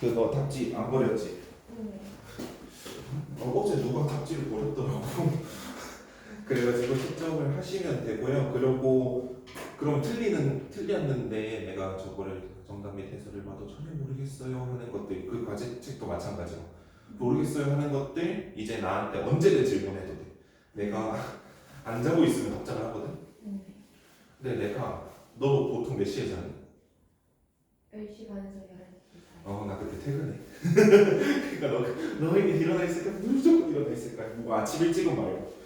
그거 답지 안 버렸지? 네. 어제 누가 답지를 버렸더라고. 그래가지고 채점을 하시면 되고요. 그리고 그럼 틀렸는데 내가 저거를 정답 및 해설을 봐도 전혀 모르겠어요 하는 것들, 그 과제책도 마찬가지로 모르겠어요 하는 것들 이제 나한테 언제든 질문해도 돼. 내가 안 자고 있으면 답장을 하거든. 근데 내가 너 보통 몇 시에 자니? 10시 반에서 11시 나 그때 퇴근해. 그러니까 너에게 일어나 있을까? 무조건 일어나 있을 거야. 뭐 아침 일찍은 말고.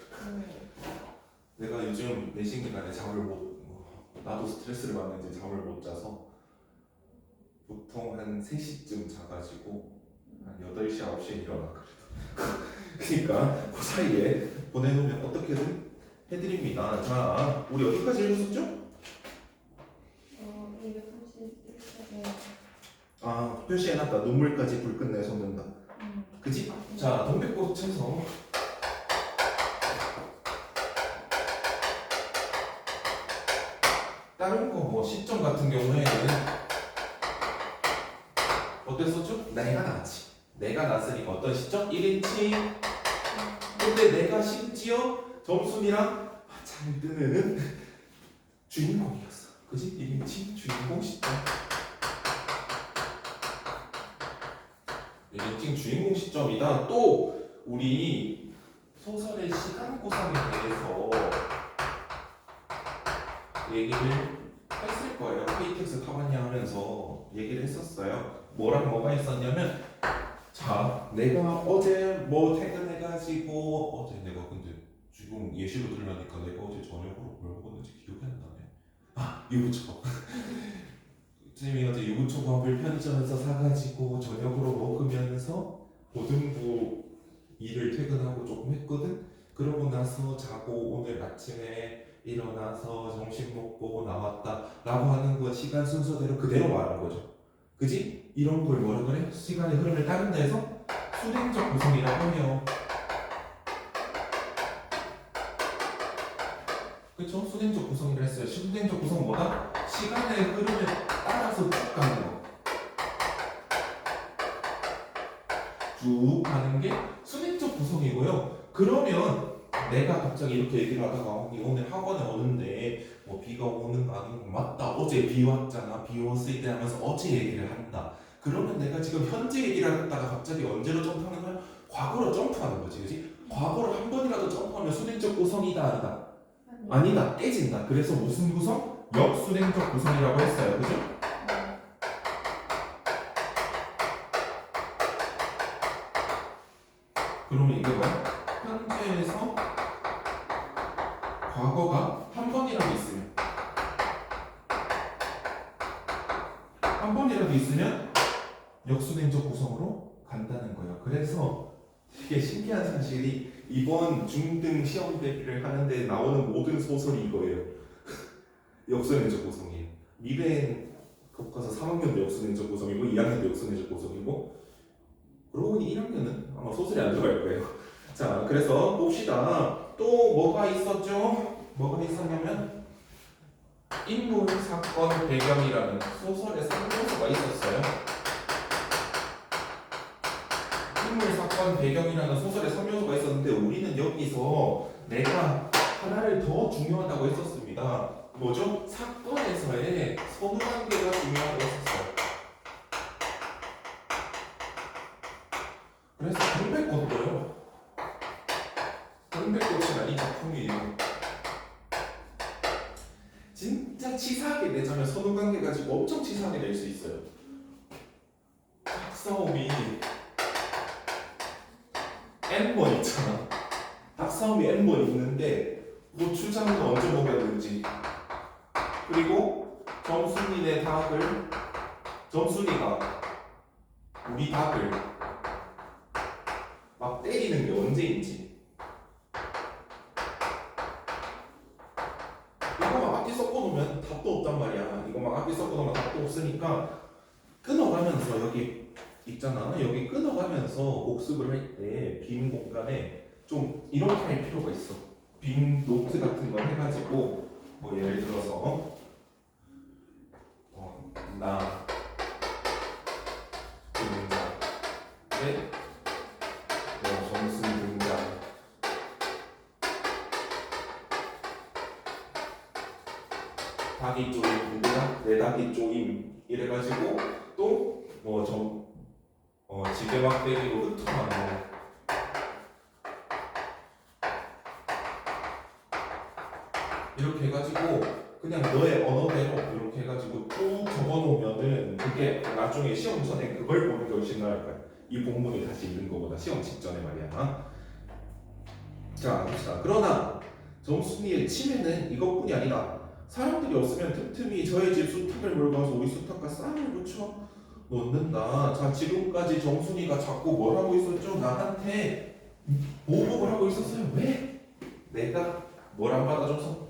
내가 요즘 내신 기간에 잠을 나도 스트레스를 받는지 잠을 못 자서 보통 한 3시쯤 자가지고 한 8시, 9시에 일어나. 그러니까 그 사이에 보내놓으면 어떻게든 해드립니다. 자, 우리 어디까지 읽었었죠? 231까지. 표시해놨다. 눈물까지 불 끝내 솟는다. 그지? 자, 동백꽃 쳐서 다른 거 뭐 시점 같은 경우에는 어땠었죠? 내가 낳았지. 내가 낳았으니까 어떤 시점? 1인칭. 근데 내가 심지어 점순이랑 잘 뜨는 주인공이었어. 그지? 1인칭 주인공 시점. 1인칭 주인공 시점이다. 또 우리 소설의 시간 구성에 대해서 얘기를 했을 거예요. KTX 타봤냐 하면서 얘기를 했었어요. 뭐랑 뭐가 있었냐면, 자, 내가 어제 뭐 퇴근해가지고 어제 내가 근데 지금 예시로 들으니까 내가 어제 저녁으로 뭘 먹었는지 기억이 안 나네. 유부초밥. 쌤이 어제 유부초밥을 편의점에서 사가지고 저녁으로 먹으면서 고등부 일을 퇴근하고 조금 했거든. 그러고 나서 자고 오늘 아침에 일어나서 점심 먹고 나왔다 라고 하는 거 시간 순서대로 그대로 말하는 거죠. 그지? 이런 걸 뭐라 그래? 시간의 흐름을 따른다 해서 수행적 구성이라고 해요. 그쵸? 수행적 구성이라 했어요. 수행적 구성 뭐다? 시간의 흐름을 따라서 쭉 가는 거. 쭉 가는 게 수행적 구성이고요. 그러면 내가 갑자기 이렇게 얘기를 하다가 오늘 학원에 오는데 뭐 비가 오는 거 아닌 거 맞다. 어제 비 왔잖아. 비 왔을 때 하면서 어제 얘기를 한다. 그러면 내가 지금 현재 얘기를 하다가 갑자기 언제로 점프하는 거야? 과거로 점프하는 거지. 그지? 과거를 한 번이라도 점프하면 수행적 구성이다 아니다? 아니다. 깨진다. 그래서 무슨 구성? 역수행적 구성이라고 했어요. 그죠? 그러면 이게 뭐야? 현재에서 과거가 한 번이라도 있으면 역수행적 구성으로 간다는 거예요. 그래서 되게 신기한 사실이 이번 중등 시험 대비를 하는데 나오는 모든 소설이 이거예요. 역수행적 구성이에요. 미래엔 교과서 3학년도 역수행적 구성이고 2학년도 역수행적 구성이고 그러고 보니 1학년은 아마 소설이 안 들어갈 거예요. 자, 그래서 봅시다. 또 뭐가 있었죠? 뭐가 있었냐면 인물, 사건, 배경이라는 소설의 3요소가 있었어요. 인물, 사건, 배경이라는 소설의 3요소가 있었는데 우리는 여기서 내가 하나를 더 중요하다고 했었습니다. 뭐죠? 사건에서의 선후관계가 중요하다고 했었어요. 그래서 동백꽃도요. 동백꽃이라는 이 작품이에요. 진짜 치사하게 내자면 선후관계 가지고 엄청 치사하게 낼 수 있어요. 닭싸움이 N번 있잖아. 닭싸움이 N번 있는데 고추장은 언제 먹어야 되는지, 그리고 점순이가 우리 닭을 막 때리는 게 언제인지, 이거 막 악기 섞어놓으면 답도 없단 말이야. 이거 막 악기 섞어놓으면 답도 없으니까 끊어가면서 여기 있잖아. 여기 끊어가면서 복습을 할 때 빈 공간에 좀 이렇게 할 필요가 있어. 빈 노트 같은 걸 해가지고 뭐 예를 들어서 나 등장. 점순 등장. 닭이 쪼임 누구야? 내 닭이 쪼임 이래가지고 또 지게 막대기로 흩어만 거. 이렇게 해가지고 그냥 너의 언어대로 이렇게 해가지고 쭉 적어놓으면은 그게 나중에 시험 전에 그걸 보는 게 훨씬 나을 거야. 이 본문을 다시 읽는 것보다 시험 직전에 말이야. 자, 봅시다. 그러나 점순이의 침해는 이것뿐이 아니다. 사람들이 없으면 틈틈이 저의 집 수탉을 몰가서 우리 수탉과 쌈을 붙여 놓는다. 자, 지금까지 정순이가 자꾸 뭘 하고 있었죠? 나한테 보복을 하고 있었어요. 왜? 내가 뭘 안 받아줘서?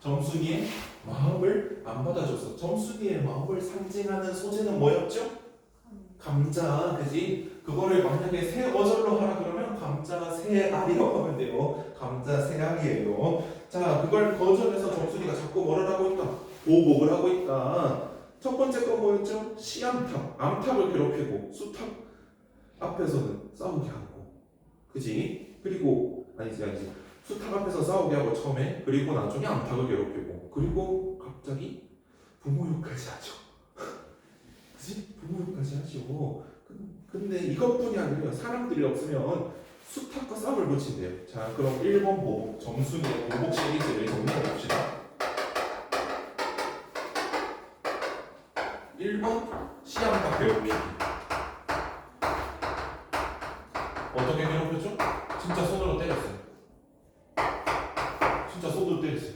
정순이의 마음을 안 받아줘서. 정순이의 마음을 상징하는 소재는 뭐였죠? 감자, 그지? 그거를 만약에 새 어절로 하라 그러면 감자 새알이라고 하면 돼요. 감자 새알이에요. 자, 그걸 거절해서 정순이가 자꾸 뭐를 하고 있다? 보복을 하고 있다. 첫 번째 거 뭐였죠? 씨암탉, 암탉을 괴롭히고 수탉 앞에서는 싸우게 하고, 그지? 그리고 아니지. 수탉 앞에서 싸우게 하고 처음에, 그리고 나중에 암탉을 괴롭히고, 그리고 갑자기 부모 욕까지 하죠. 그지? 부모 욕까지 하죠. 근데 이것뿐이 아니라 사람들이 없으면 수탉과 쌈을 붙인대요. 자, 그럼 1번 보복, 정순이의 보복 시리즈를 정리해 봅시다. 1번 씨암탉 괴롭히기. 어떻게 괴롭혔죠? 진짜 손으로 때렸어요. 진짜 손으로 때렸어요.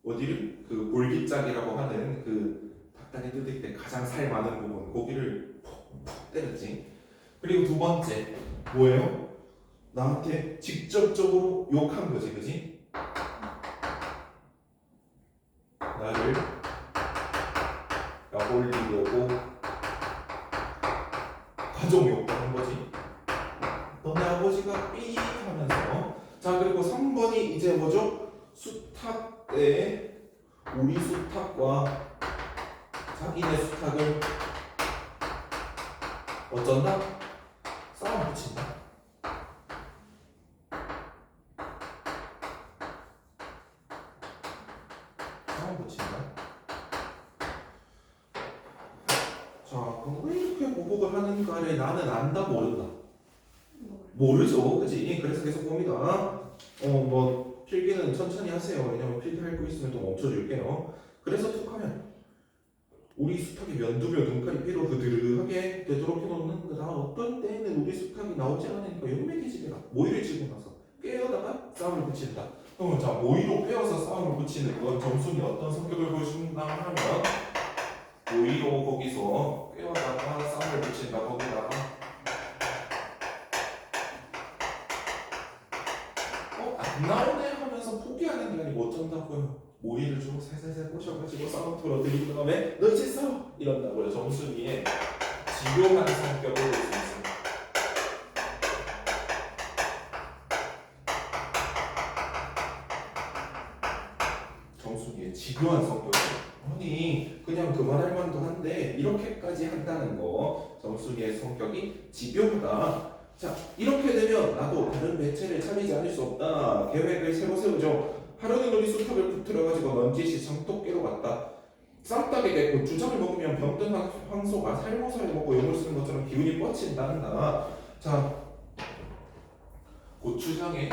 어디를? 그 볼기짝이라고 하는 그 닭다리 뜯을 때 가장 살 많은 부분, 고기를 푹 때렸지. 그리고 두 번째 뭐예요? 나한테 직접적으로 욕한 거지, 그지? 나를 약올리려고 가족 욕하는 거지. 너네 아버지가 삐 하면서. 자, 그리고 3번이 이제 뭐죠? 수탉에 우리 수탉과 자기네 수탉을 어쩐다? 싸움 붙인다. 싸움 붙인다. 자, 그럼 왜 이렇게 보복을 하는가를 나는 안다 모른다. 모르죠, 그지? 그래서 계속 봅니다. 필기는 천천히 하세요. 왜냐면 필기할 거 있으면 또 멈춰줄게요. 그래서 툭하면 우리 수탉이 면두며 눈깔이 피로 흐드르하게 되도록 해놓는다. 어떤 때에는 우리 수탉이 나오지 않으니까 용맥이집에다 모이를 치고 나서 꿰어다가 싸움을 붙인다. 그러면 자, 모이로 꿰어서 싸움을 붙이는 건 점순이 어떤 성격을 보여준다 하면 모이로 거기서 꿰어다가 싸움을 붙인다. 거기다가 안 나오네 하면서 포기하는 게 아니고 어쩐다고요? 모이를 좀 살살살 꼬셔가지고 싸움 털어드리고 그다음에 너 이제 싸워! 이런다고요. 정순이의 지교한 성격을 볼 수 있습니다. 정순이의 지교한 성격을. 아니 그냥 그만할 만도 한데 이렇게까지 한다는 거. 정순이의 성격이 집요하다. 자, 이렇게 되면 나도 다른 매체를 참이지 않을 수 없다. 계획을 새로 세우죠. 하루는 우리 수탉을 붙들어가지고 넌지시 장독깨로 갔다. 쌈닭에게 고추장을 먹으면 병든 황소가 살모사를 먹고 용을 쓰는 것처럼 기운이 뻗친다. 자, 고추장에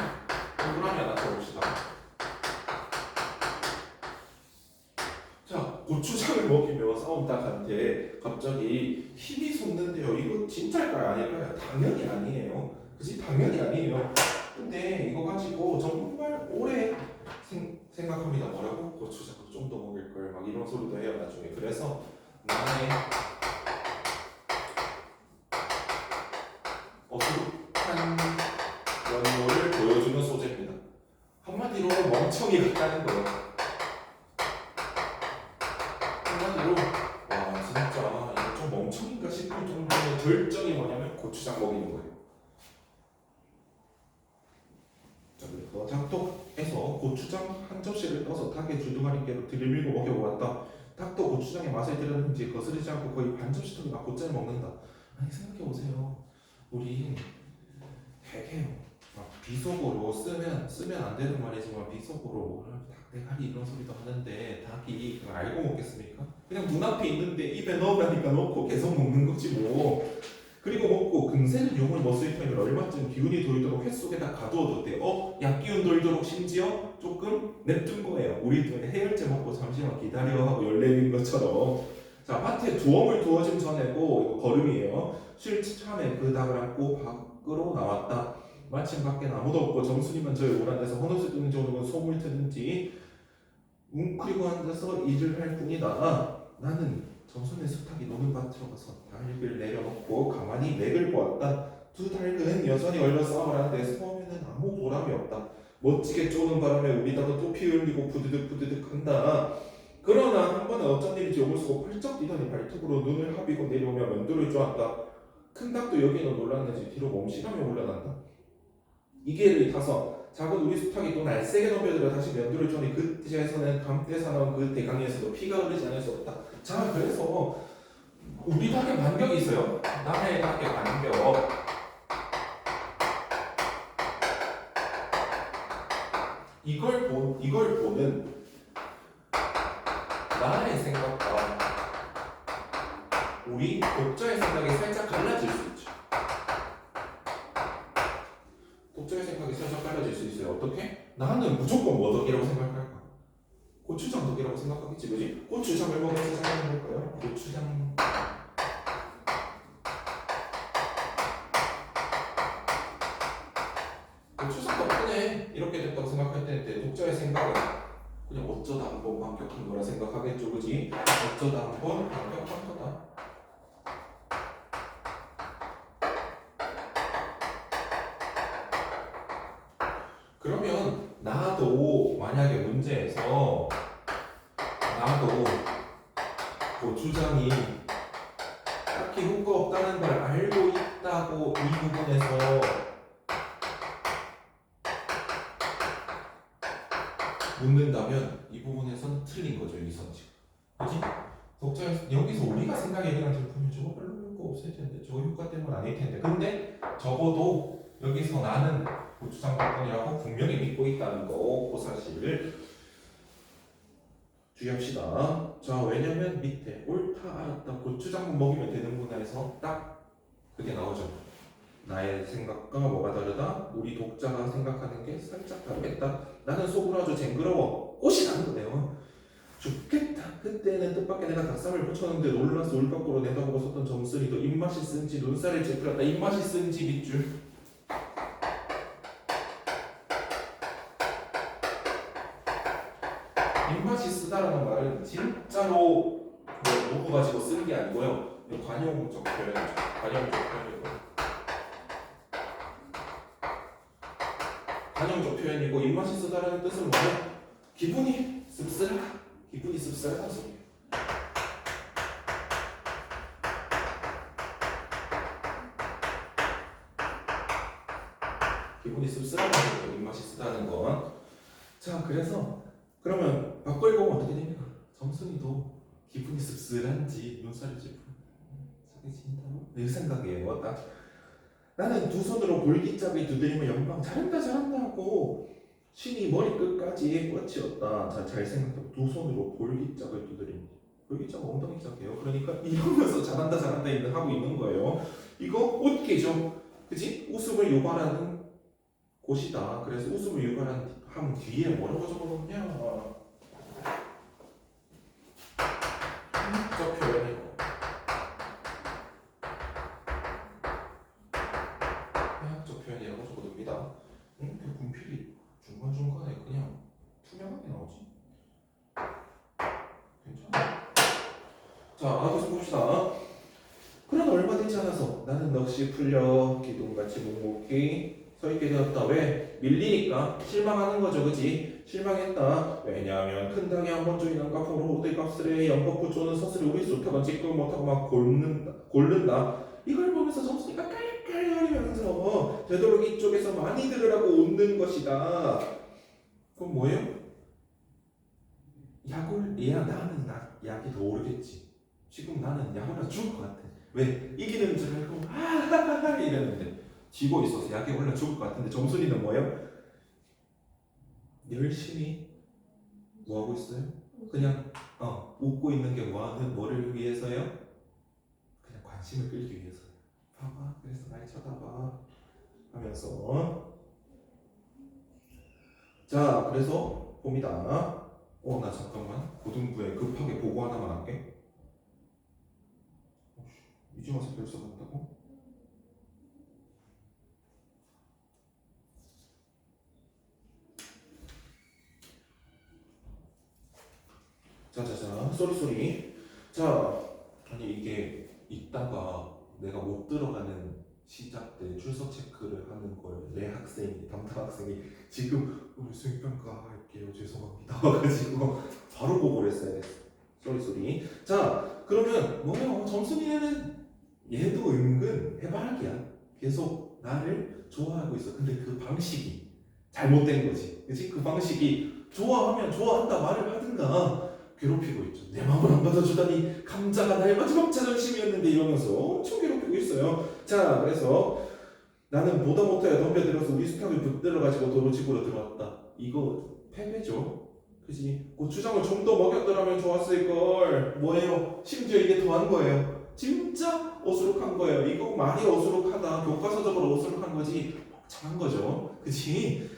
동그라미 하나 쳐봅시다. 자, 고추장을 먹이면 싸움닭한테 갑자기 힘이 솟는데요. 이거 진짜일까요? 아닐까요? 당연히 아니에요. 그치? 당연히 아니에요. 근데 이거 가지고 정말 오래 생각합니다. 뭐라고? 고추장도 좀 더 먹일 걸. 막 이런 소리도 해요 나중에. 그래서 나의 어수룩한 면모를 보여주는 소재입니다. 한마디로 멍청이 같다는 거예요. 한마디로 와 진짜 이거 좀 멍청인가 싶을 정도의 결정이 뭐냐면 고추장 먹이는 거예요. 자, 그래서 닭독에서 고추장 한 접시를 떠서 닭의 주둥아리께로 들이밀고 먹여보았다. 닭도 고추장의 맛을 들었는지 거스르지 않고 거의 반 접시 통이나 곧잘 먹는다. 아니 생각해보세요. 우리 되게 막 비속어로 쓰면 안 되는 말이지만 비속어로 닭대가리 이런 소리도 하는데 닭이 그걸 알고 먹겠습니까? 그냥 눈앞에 있는데 입에 넣으라니까 넣고 계속 먹는 거지 뭐. 그리고 먹고 금세는 용을 머스리타임을 얼마쯤 기운이 돌도록 횟 속에다 가두어뒀대요. 약 기운 돌도록 심지어 조금 냅둔 거예요. 우리도 해열제 먹고 잠시만 기다려 하고 열내린 것처럼. 자, 밭에 두어물 두어짐 전에고 이거 걸음이에요. 쉴 참에 그 닭을 안고 밖으로 나왔다. 마침 밖엔 아무도 없고 점순이만 저의 우란에서 헌옷을 뜨는지 오는 소물 트는지 웅크리고 앉아서 일을 할 뿐이다. 나는 점순의 숙탁이 노는 밭으로 가서 닭을 내려놓고 가만히 맥을 보았다. 두 닭은 여전히 얼려 싸움을 하는데 처음에는 아무 보람이 없다. 멋지게 쪼는 바람에 우리 닭은 또 피 흘리고 부드득 한다. 그러나 한 번은 어쩐 일인지 옷을 쓰고 펄쩍 뛰더니 발톱으로 눈을 하비고 내려오며 면도를 쪼았다. 큰 닭도 여기는 놀랐는지 뒤로 몸시가며 올라간다. 이게를 타서 작은 우리 수탉이 또 날쌔게 덤벼들어 다시 면도를 쪼니 그때에서는 감때에서 나온 그 대강에서도 피가 흐르지 않을 수 없다. 자, 그래서 우리 닭의 반격이 있어요. 남의 닭의 반격. 이걸 보는 나의 생각과 우리 독자의 생각이 살짝 갈라질 수 있죠. 독자의 생각이 살짝 갈라질 수 있어요. 어떻게? 나는 무조건 뭐덕이라고 생각할까? 고추장 덕이라고 생각하겠지, 그지? 고추장을 먹어서 생각해볼까요? 고추장. 고추장 덕분에 이렇게 됐다고 생각할 텐데 독자의 생각은 그냥 어쩌다 한번 반격한 거라 생각하겠죠, 그지? 어쩌다 한번 반격한 거다. 그러면 나도 만약에 문제에서 나도 고추장이 딱히 효과 없다는 걸 알고 있다고 이 부분에서 묻는다면 이 부분에선 틀린 거죠, 이 선지. 그렇지? 독자 여기서 우리가 생각해 그냥 제품이 저거 별로 효과 없을 텐데 저거 효과 때문 아닐 텐데 근데 적어도 여기서 나는 고추장 덕분이라고 분명히 믿고 있다는 거, 그 사실을 주의합시다. 자, 왜냐면 밑에 옳다 알았다 고추장 먹이면 되는구나 해서 딱 그게 나오죠. 나의 생각과 뭐가 다르다? 우리 독자가 생각하는 게 살짝 다르겠다. 나는 속으로 아주 쟁그러워. 꽃이 나는 거네요. 죽겠다. 그때는 뜻밖의 내가 닭살을 붙였는데 놀라서 울 밖으로 내다보고 섰던 점순이도 입맛이 쓴지 눈살을 찌푸렸다. 입맛이 쓴지 밑줄. 입맛이 쓰다라는 말은 진짜로 뭐 누구 가지고 쓰는 게 아니고요. 관용적 표현이죠. 관용적 표현이고. 관용적 표현이고 입맛이 쓰다라는 뜻은 뭐냐? 기분이 씁쓸하다. 기분이 씁쓸하다 소리예요. 기분이 씁쓸하다 소리예요. 입맛이 쓰다는 건. 자, 그래서 그러면 바꿔 읽으면 어떻게 됩니까? 점순이도 기분이 씁쓸한지 눈살이 찌푸려 사기 친다고? 이 생각이에요. 딱 나는 두 손으로 볼기잡이 두드리며 연방 잘한다 하고 신이 머리끝까지 뻗치었다. 자, 잘 생각해. 두 손으로 볼기짝을 두드립니다. 볼기짝 엉덩이 짝이에요. 그러니까 이러면서 잘한다 하고 있는 거예요. 이거 웃기죠? 그지? 웃음을 유발하는 곳이다. 그래서 웃음을 유발하는 뒤에 뭐라고 적어놓냐? 적 표현이고 해학적 표현이라고 적어둡니다. 그 분필이 중간중간에 그냥 투명하게 나오지? 괜찮아. 자, 계속 봅시다. 그러나 얼마 되지 않아서 나는 넋이 풀려 기둥같이 묵묵히 서있게 되었다. 왜? 밀리니까 실망하는 거죠, 그지? 실망했다. 왜냐하면 큰 닭이 한번 조인한 값으로 호들값을 해 연거푸 쪼는 서슬이 우리 쏟다가 찌끄 못하고 막 고른다. 이걸 보면서 점수니까 깔깔거리면서 되도록 이쪽에서 많이 들으라고 웃는 것이다. 그럼 뭐예요? 나는 약이 더 오르겠지. 지금 나는 약올라 죽을 것 같아. 왜? 이기는 줄 알고 이랬는데 지고 있어서 약에 올라 죽을 것 같은데 정순이는 뭐예요? 열심히 뭐 하고 있어요? 그냥 웃고 있는 게 뭐를 위해서요? 그냥 관심을 끌기 위해서요. 봐봐, 그래서 날 쳐다봐 하면서 자, 그래서 봅니다. 나 잠깐만 고등부에 급하게 보고 하나만 할게. 이제 와서 벌써 간다고? 자자자, 쏘리. 자, 아니 이게 있다가 내가 못 들어가는 시작 때 출석 체크를 하는 걸 내 학생이 담당 학생이 지금 오늘 수행평가 할게요 죄송합니다 가지고 바로 보고를 했어야 됐어. 쏘리. 자, 그러면 뭐예요? 점순이는 얘도 은근 해바라기야. 계속 나를 좋아하고 있어. 근데 그 방식이 잘못된 거지. 그치? 그 방식이 좋아하면 좋아한다 말을 하든가 괴롭히고 있죠. 내 마음을 안 받아주다니 감자가 나의 마지막 자존심이었는데 이러면서 엄청 괴롭히고 있어요. 자, 그래서 나는 보다 못하여 덤벼들어서 우리 수탁을 붙들어가지고 도로집으로 들어왔다. 이거 패배죠. 그치? 고추장을 좀 더 먹였더라면 좋았을걸. 뭐예요? 심지어 이게 더한 거예요. 진짜 어수룩한 거예요. 이거 말이 어수룩하다. 교과서적으로 어수룩한 거지. 멍청한 거죠. 그치?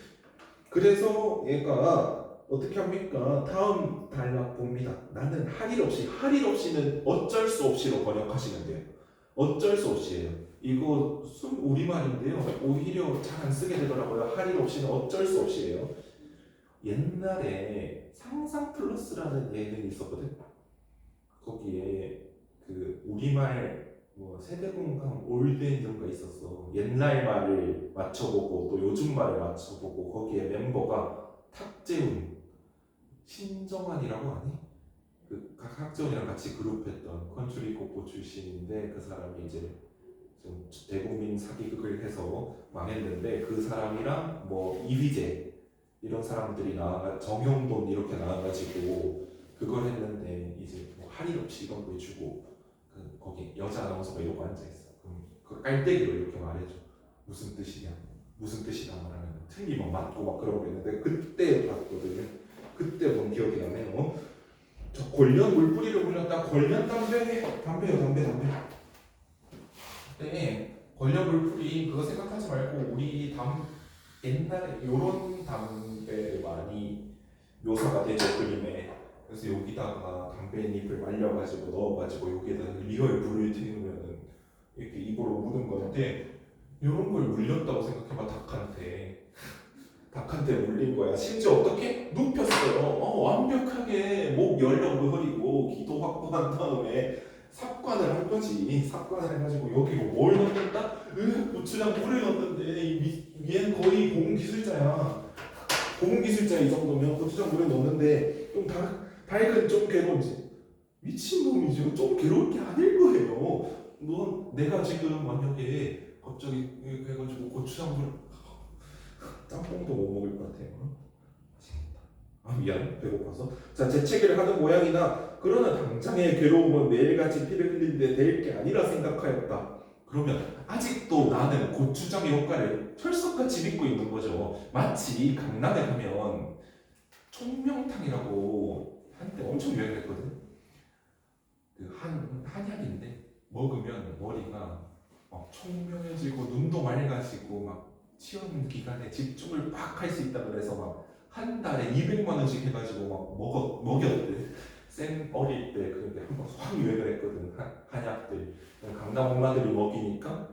그래서 얘가 어떻게 합니까? 다음 단락 봅니다. 나는 할 일 없이는 어쩔 수 없이로 번역하시면 돼요. 어쩔 수 없이예요. 이거 우리말인데요. 오히려 잘 안 쓰게 되더라고요. 할 일 없이는 어쩔 수 없이예요. 옛날에 상상 플러스라는 예능이 있었거든. 거기에 그 우리말 세대공감 올드앤 이런 거 있었어. 옛날 말을 맞춰보고 또 요즘 말을 맞춰보고 거기에 멤버가 탁재훈, 신정환이라고 아니? 그 탁재훈이랑 같이 그룹했던 컨츄리 고고 출신인데 그 사람이 이제 좀 대국민 사기극을 해서 망했는데 그 사람이랑 이휘재 이런 사람들이 정형돈 이렇게 나와가지고 그걸 했는데 이제 할 일 없이 이런 거 해주고 거기 여자 아나운서가 이러고 앉아있어. 그럼 그 깔때기로 이렇게 말해줘. 무슨 뜻이냐? 무슨 뜻이다 말하면 틀리면 맞고 막 그러고 있는데 그때 봤거든요. 그때 본 기억이 나네요. 저 권련 물뿌리를 물렸다. 권련 담배요. 네, 권련 물뿌리 그거 생각하지 말고 우리 옛날에 요런 담배를 많이 묘사가 되죠 그림에. 그래서 여기다가 담배잎을 말려가지고 넣어가지고 여기에다 리얼 불을 튀우면은 이렇게 입으로 묻은 건데 이런 걸 물렸다고 생각해봐. 닭한테 물린 거야. 심지어 어떻게? 눕혔어요. 완벽하게 목 열려버리고 기도 확보한 다음에 삽관을 한 거지. 삽관을 해가지고 여기 뭘 넣는다? 고추장 물을 넣는데 얘는 거의 고문기술자야. 고문기술자 이 정도면 고추장 물을 넣는데 좀 닭은 좀 괴로운지 미친놈이죠. 좀 괴로울 게 아닐 거예요. 내가 지금 만약에 갑자기 해가지고 고추장 물 짬뽕도 못 먹을 것 같아요. 맛있겠다. 미안, 배고파서. 자, 재채기를 하는 모양이나 그러나 당장의 괴로움은 매일같이 피를 흘리는데 될 게 아니라 생각하였다. 그러면 아직도 나는 고추장의 효과를 철석같이 믿고 있는 거죠. 마치 강남에 가면 총명탕이라고 한때 엄청 유행했거든. 그 한약인데 먹으면 머리가 막 총명해지고 눈도 맑아지고 막 시험 기간에 집중을 막 할 수 있다 그래서 막 한 달에 200만 원씩 해가지고 막 먹였대. 어릴 때 그게 한번 확 유행을 했거든. 한약들. 강남 엄마들이 먹이니까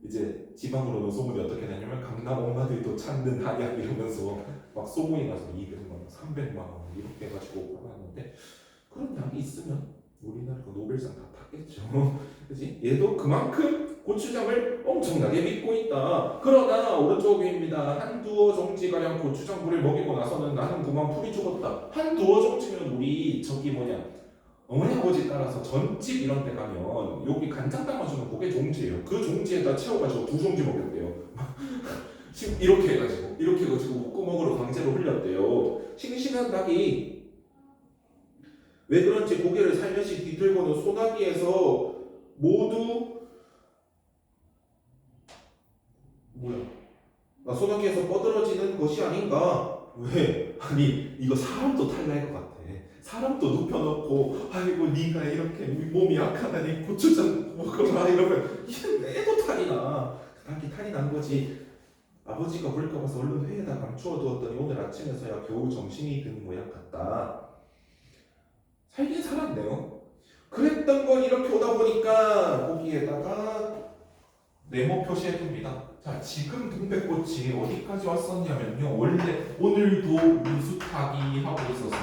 이제 지방으로는 소문이 어떻게 되냐면 강남 엄마들도 찾는 한약 이러면서 막 소문이 나서 200만 원, 300만 원 이렇게 해가지고 팔았는데 그런 약이 있으면 우리나라가 노벨상 다 탔겠죠. 그지? 얘도 그만큼 고추장을 엄청나게 믿고 있다. 그러나 오른쪽 위입니다. 한두어 종지가량 고추장물을 먹이고 나서는 나는 그만 풀이 죽었다. 한두어 종지면 우리 어머니 아버지 따라서 전집 이런 데 가면 여기 간장 담아주는 그게 종지예요. 그 종지에다 채워가지고 2종지 먹였대요. 이렇게 해가지고 목구멍으로 강제로 흘렸대요. 싱싱한 닭이 왜 그런지 고개를 살며시 뒤틀고는 소나기에서 모두 뭐야? 나 소나기에서 뻗어지는 것이 아닌가? 왜? 아니 이거 사람도 탈날 것 같아. 사람도 눕혀놓고 아이고 네가 이렇게 몸이 약하다니 고추장 먹어라 이러면 애도 탈이 나. 그렇게 탈이 난 거지. 아버지가 볼까 봐서 얼른 회에다 감추어두었더니 오늘 아침에서야 겨우 정신이 든 모양 같다. 살긴 살았네요. 그랬던 건 이렇게 오다 보니까 거기에다가 네모 표시해둡니다. 자, 지금 동백꽃이 어디까지 왔었냐면요. 원래 오늘도 우리 수탉이 하고 있었어.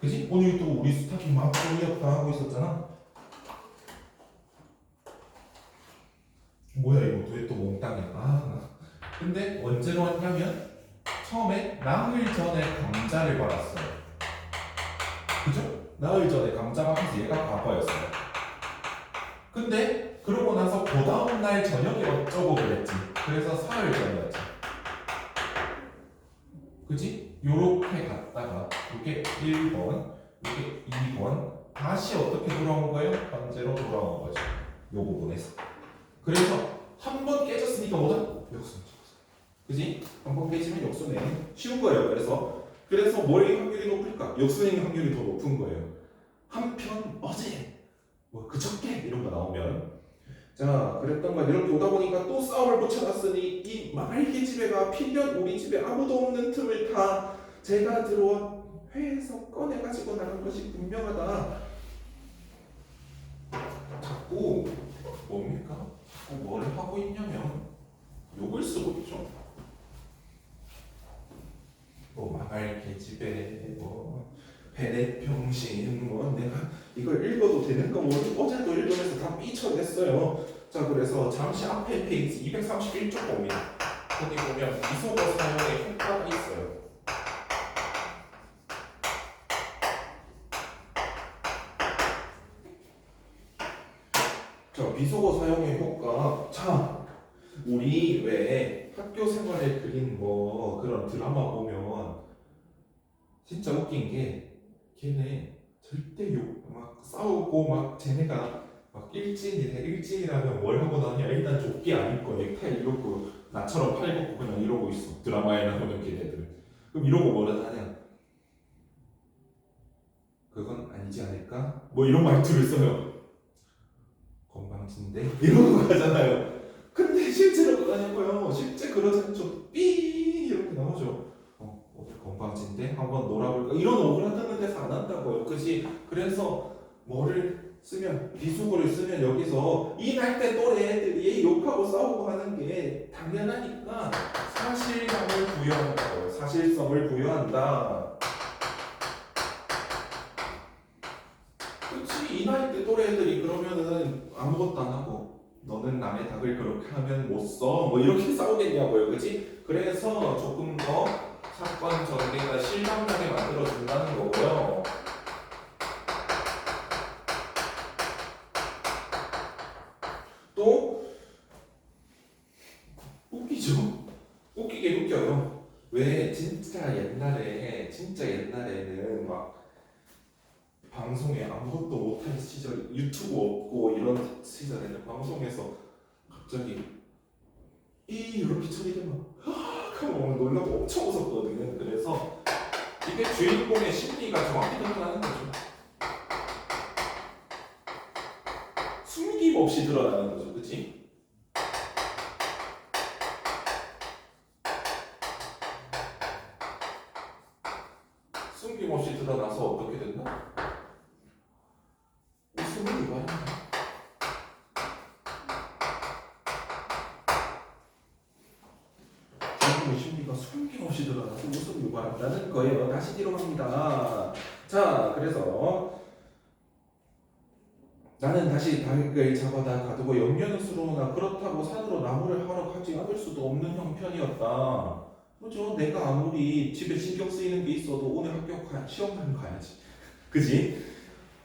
그지? 오늘도 우리 수탉이 막 공격 당하고 있었잖아. 뭐야 이거 왜 또 몽땅이야? 근데 언제로 왔냐면 처음에 나흘 전에 감자를 받았어요. 그죠? 나흘 전에 감자 받아서 얘가 과거였어요. 근데 그러고 나서 그 다음 날 저녁에 어쩌고 그랬지. 그래서 사흘 전이었지. 그지? 요렇게 갔다가 이게 1번, 이게 2번 다시 어떻게 돌아온 거예요? 현재로 돌아온 거죠. 요 부분에서. 그래서 한 번 깨졌으니까 뭐다? 역순. 그지? 한 번 깨지면 역순행 쉬운 거예요. 그래서 뭐의 확률이 높을까? 역순행의 확률이 더 높은 거예요. 한편 어제 뭐 그저께 이런 거 나오면 자 그랬던 거 이렇게 오다 보니까 또 싸움을 붙여놨으니 이 말기 집애가 필연 우리 집에 아무도 없는 틈을 타 제가 들어온 회에서 꺼내가지고 나간 것이 분명하다. 자꾸 뭡니까? 자꾸 뭐를 하고 있냐면 욕을 쓰고 있죠. 뭐 망할 계집애 뭐 배내평신 뭐 내가 이걸 읽어도 되는가 뭐 어제도 읽으면서 다 삐쳐냈어요. 자 그래서 잠시 앞에 페이지 231쪽 봅니다. 거기 보면 비속어 사용의 효과가 있어요. 자 비속어 사용의 효과. 자 우리 왜 학교 생활에 그린 뭐 그런 드라마 보면 진짜 웃긴 게 걔네 절대 막 싸우고 막 쟤네가 막 일진이라면 뭘 하고 나냐 일단 조끼 안 입고 넥타이 이러고 나처럼 팔 걷고 그냥 이러고 있어. 드라마에 나오는 걔네들. 그럼 이러고 뭐라 하냐? 그건 아니지 않을까? 뭐 이런 말투를 써요. 건방진데 이러고 가잖아요. 근데 실제로 그러냐고요. 실제 그러지 않죠. 삐 이렇게 나오죠. 건방진데 한번 놀아볼까 이런 오그라드는 데서 안 한다고요. 그지? 그래서 뭐를 쓰면 비속어를 쓰면 여기서 이 날때 또래 애들이 욕하고 싸우고 하는 게 당연하니까 사실감을 부여한다고요. 사실성을 부여한다. 그치? 이 나이 때 또래 애들이 그러면은 아무것도 안 하고 너는 남의 닭을 그렇게 하면 못 써. 뭐 이렇게 싸우겠냐고요. 그치? 그래서 조금 더 사건 전개가 실감나게 만들어준다는 거고요. 또 웃기죠? 웃기게 웃겨요. 왜 진짜 옛날에는 막 방송에 아무것도 못할 시절 유튜브 없고 이런 시절에는 방송에서 갑자기 이렇게 처리되면 하면 놀라고 엄청 웃었거든. 그래서 이게 주인공의 심리가 정확히 드러나는 거죠. 숨김없이 드러나는 거죠. 그치? 숨김없이 드러나서 어떻게 된다? 웃음을 유발한다. 주인공의 심리가 숨김없이 드러나서 웃음을 유발한다는 거예요. 다시 뒤로 갑니다. 자, 그래서 나는 다시 닭을 잡아다 가두고 영연수로나 그렇다고 산으로 나무를 하러 가지 않을 수도 없는 형편이었다. 그죠? 내가 아무리 집에 신경 쓰이는 게 있어도 오늘 학교 시험만 가야지. 그지?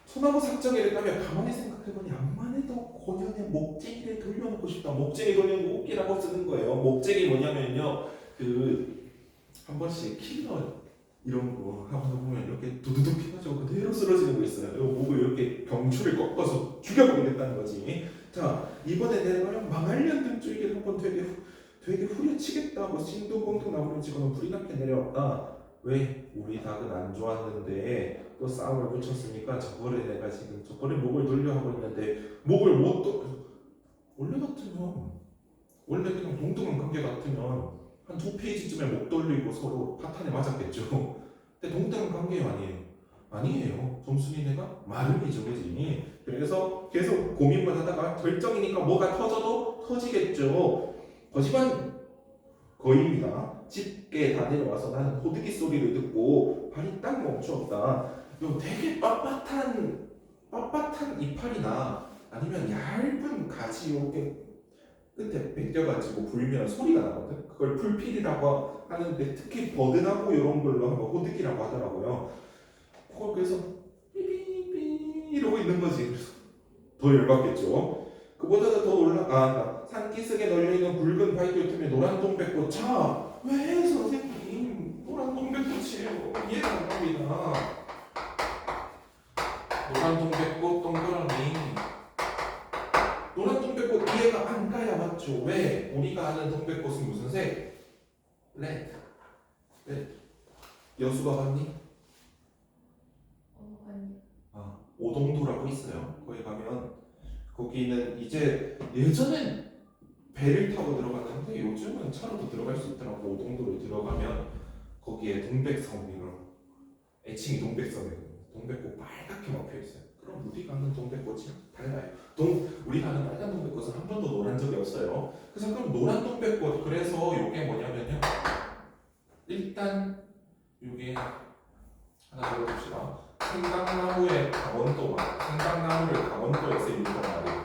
소나무 삭정이를 까면 가만히 생각해보니 암만 해도 고년의 목재기를 돌려놓고 싶다. 목재기 돌려놓고 웃기라고 쓰는 거예요. 목재기 뭐냐면요. 한 번씩 킬러 이런 거 하고 보면 이렇게 두두둑 해가지고 그대로 쓰러지는 거 있어요. 목을 이렇게 병추를 꺾어서 죽여버리겠다는 거지. 자, 이번에 내려가면 망할년 등줄기를 한번 되게 후려치겠다. 뭐 싱둥벙둥 나무를 지고는 불이 나게 내려왔다. 왜? 우리 닭은 안 좋았는데 또 싸움을 붙였으니까 저거를 내가 지금 저거를 목을 돌려 하고 있는데 목을 못 돌. 원래 그냥 동등한 관계 같으면 한 2페이지쯤에 목 돌리고 서로 파탄에 맞았겠죠. 근데 동등한 관계 아니에요. 점순이네가 마름이죠, 그지? 그래서 계속 고민만 하다가 결정이니까 뭐가 터져도 터지겠죠. 거지만 거입니다. 집게 다 내려와서 나는 호드기 소리를 듣고 발이 딱 멈추었다. 요 되게 빳빳한 이파리나 아니면 얇은 가지 요렇게 끝에 벗겨가지고 불면 소리가 나거든. 그걸 풀필이라고 하는데 특히 버든하고 이런 걸로 하면 호드기라고 하더라고요. 그걸 그래서 삐삐삐 이러고 있는 거지. 그래서 더 열받겠죠. 그보다도 더 올라가 산기슭에 널려있는 굵은 바위돌 틈에 노란 동백꽃. 자, 왜 선생님 노란 동백꽃이에요? 이해가 안 갑니다. 노란 동백꽃 동그라미. 노란 동백꽃 이해가 안 가야 맞죠? 왜? 우리가 아는 동백꽃은 무슨 색? 레드. 여수가 봤니? 아니. 오동도라고 있어요. 거기 가면 거기는 이제 예전엔 배를 타고 들어갔는데 요즘은 차로도 들어갈 수 있더라고. 오동도로 들어가면 거기에 동백섬이라고 애칭이 동백섬이거든요. 동백꽃 빨갛게 막혀 있어요. 그럼 우리가 아는 동백꽃이랑 달라요. 우리가 아는 빨간 동백꽃은 한 번도 노란 적이 없어요. 그래서 그럼 노란 동백꽃, 그래서 이게 뭐냐면요. 일단 이게 하나 들어봅시다. 생강나무의 강원도 말. 생강나무를 강원도에서 일본 말이에요.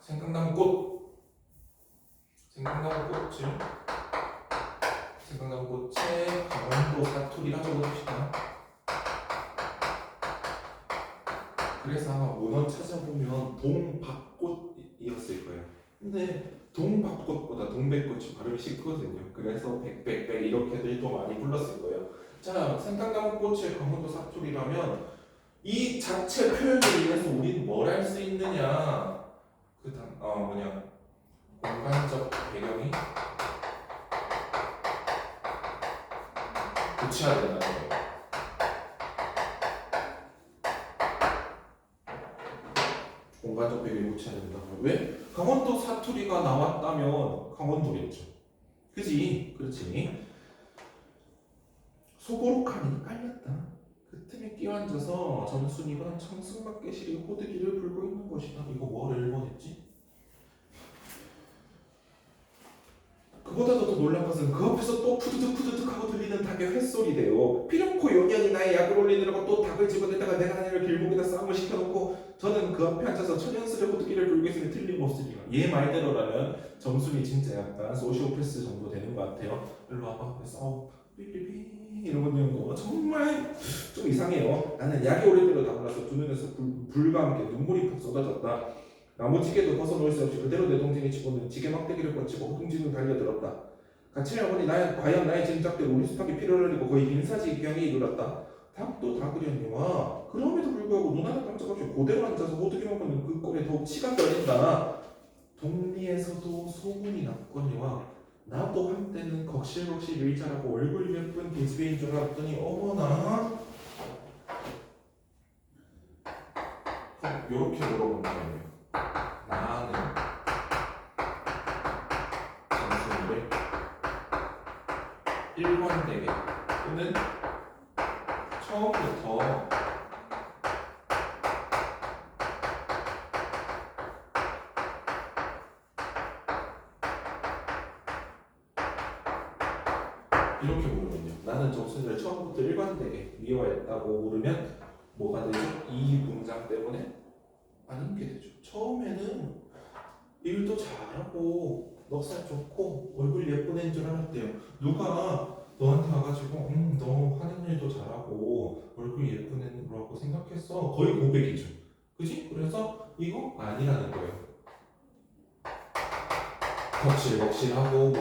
생강나무 꽃. 생강나무 꽃의 강원도 사투리라 적어봅시다. 그래서 아마 문헌 찾아보면 동박꽃이었을 거예요. 근데 동박꽃보다 동백꽃이 발음이 쉽거든요. 그래서 백백백 이렇게들도 많이 불렀을 거예요. 자, 생강나무 꽃의 강원도 사투리라면 이 자체 표현을 위해서 우리는 뭘 할 수 있느냐? 공간적 배경이 고쳐야 된다는 거예요. 공간적 배경이 고쳐야 된다는 거예요. 왜? 강원도 사투리가 나왔다면 강원도겠죠. 그렇지. 소보로칸이 깔렸다. 그 틈에 끼어앉아서 점순이가 청승맞게실이 호드기를 불고 있는 것이다. 이거 뭐를 일본했지? 그보다도 더 놀란 것은 그 앞에서 또 푸드득 하고 들리는 닭의 횟소리래요. 피놓고 용연히 나의 약을 올리느라고 또 닭을 집어내다가 내가 아내를 길목에다 싸움을 시켜놓고 저는 그 앞에 앉아서 천연스레 호두기를 불고 있으니 틀림없으리라. 얘 말대로라면 점순이 진짜 약간 소시오패스 정도 되는 것 같아요. 일로 와봐. 싸워. 삐삐삐 이러고 있는 거 정말 좀 이상해요. 나는 약이 오를 대로 다 몰라서 두 눈에서 불과 함께 눈물이 푹 쏟아졌다. 나무지게도 벗어놓을 수 없이 그대로 내 동생이 치고는 지게 막대기를 꽂히고 호둥지둥 달려들었다. 같이 어머니 과연 나의 짐작대로 우리 수탉이 피를 흘리고 거의 빈사지경에 이르렀다. 닭도 닭으려니와 그럼에도 불구하고 눈 하나 깜짝 없이 그대로 앉아서 호두기 먹는 그 꼴에 더욱 치가 떨린다. 동리에서도 소문이 났거니와 나도 한때는 걱실걱실 일자라고 얼굴 예쁜 계집애인 줄 알았더니 어머나. 요렇게 물어본 거예요. 나는 점순이를 일관되게 또는 처음부터 이렇게 물으면요. 나는 점순이를 처음부터 일관되게 미워했다고 물으면 뭐가 되죠? 이 문장 때문에 안 읽게 되죠. 처음에는 일도 잘하고 넉살 좋고 얼굴 예쁜 애인 줄 알았대요. 누가 너한테 와가지고 너 하는 일도 잘하고 얼굴 예쁜 애라고 생각했어. 거의 고백이죠. 그지? 그래서 이거 아니라는 거예요. 덕실덕실하고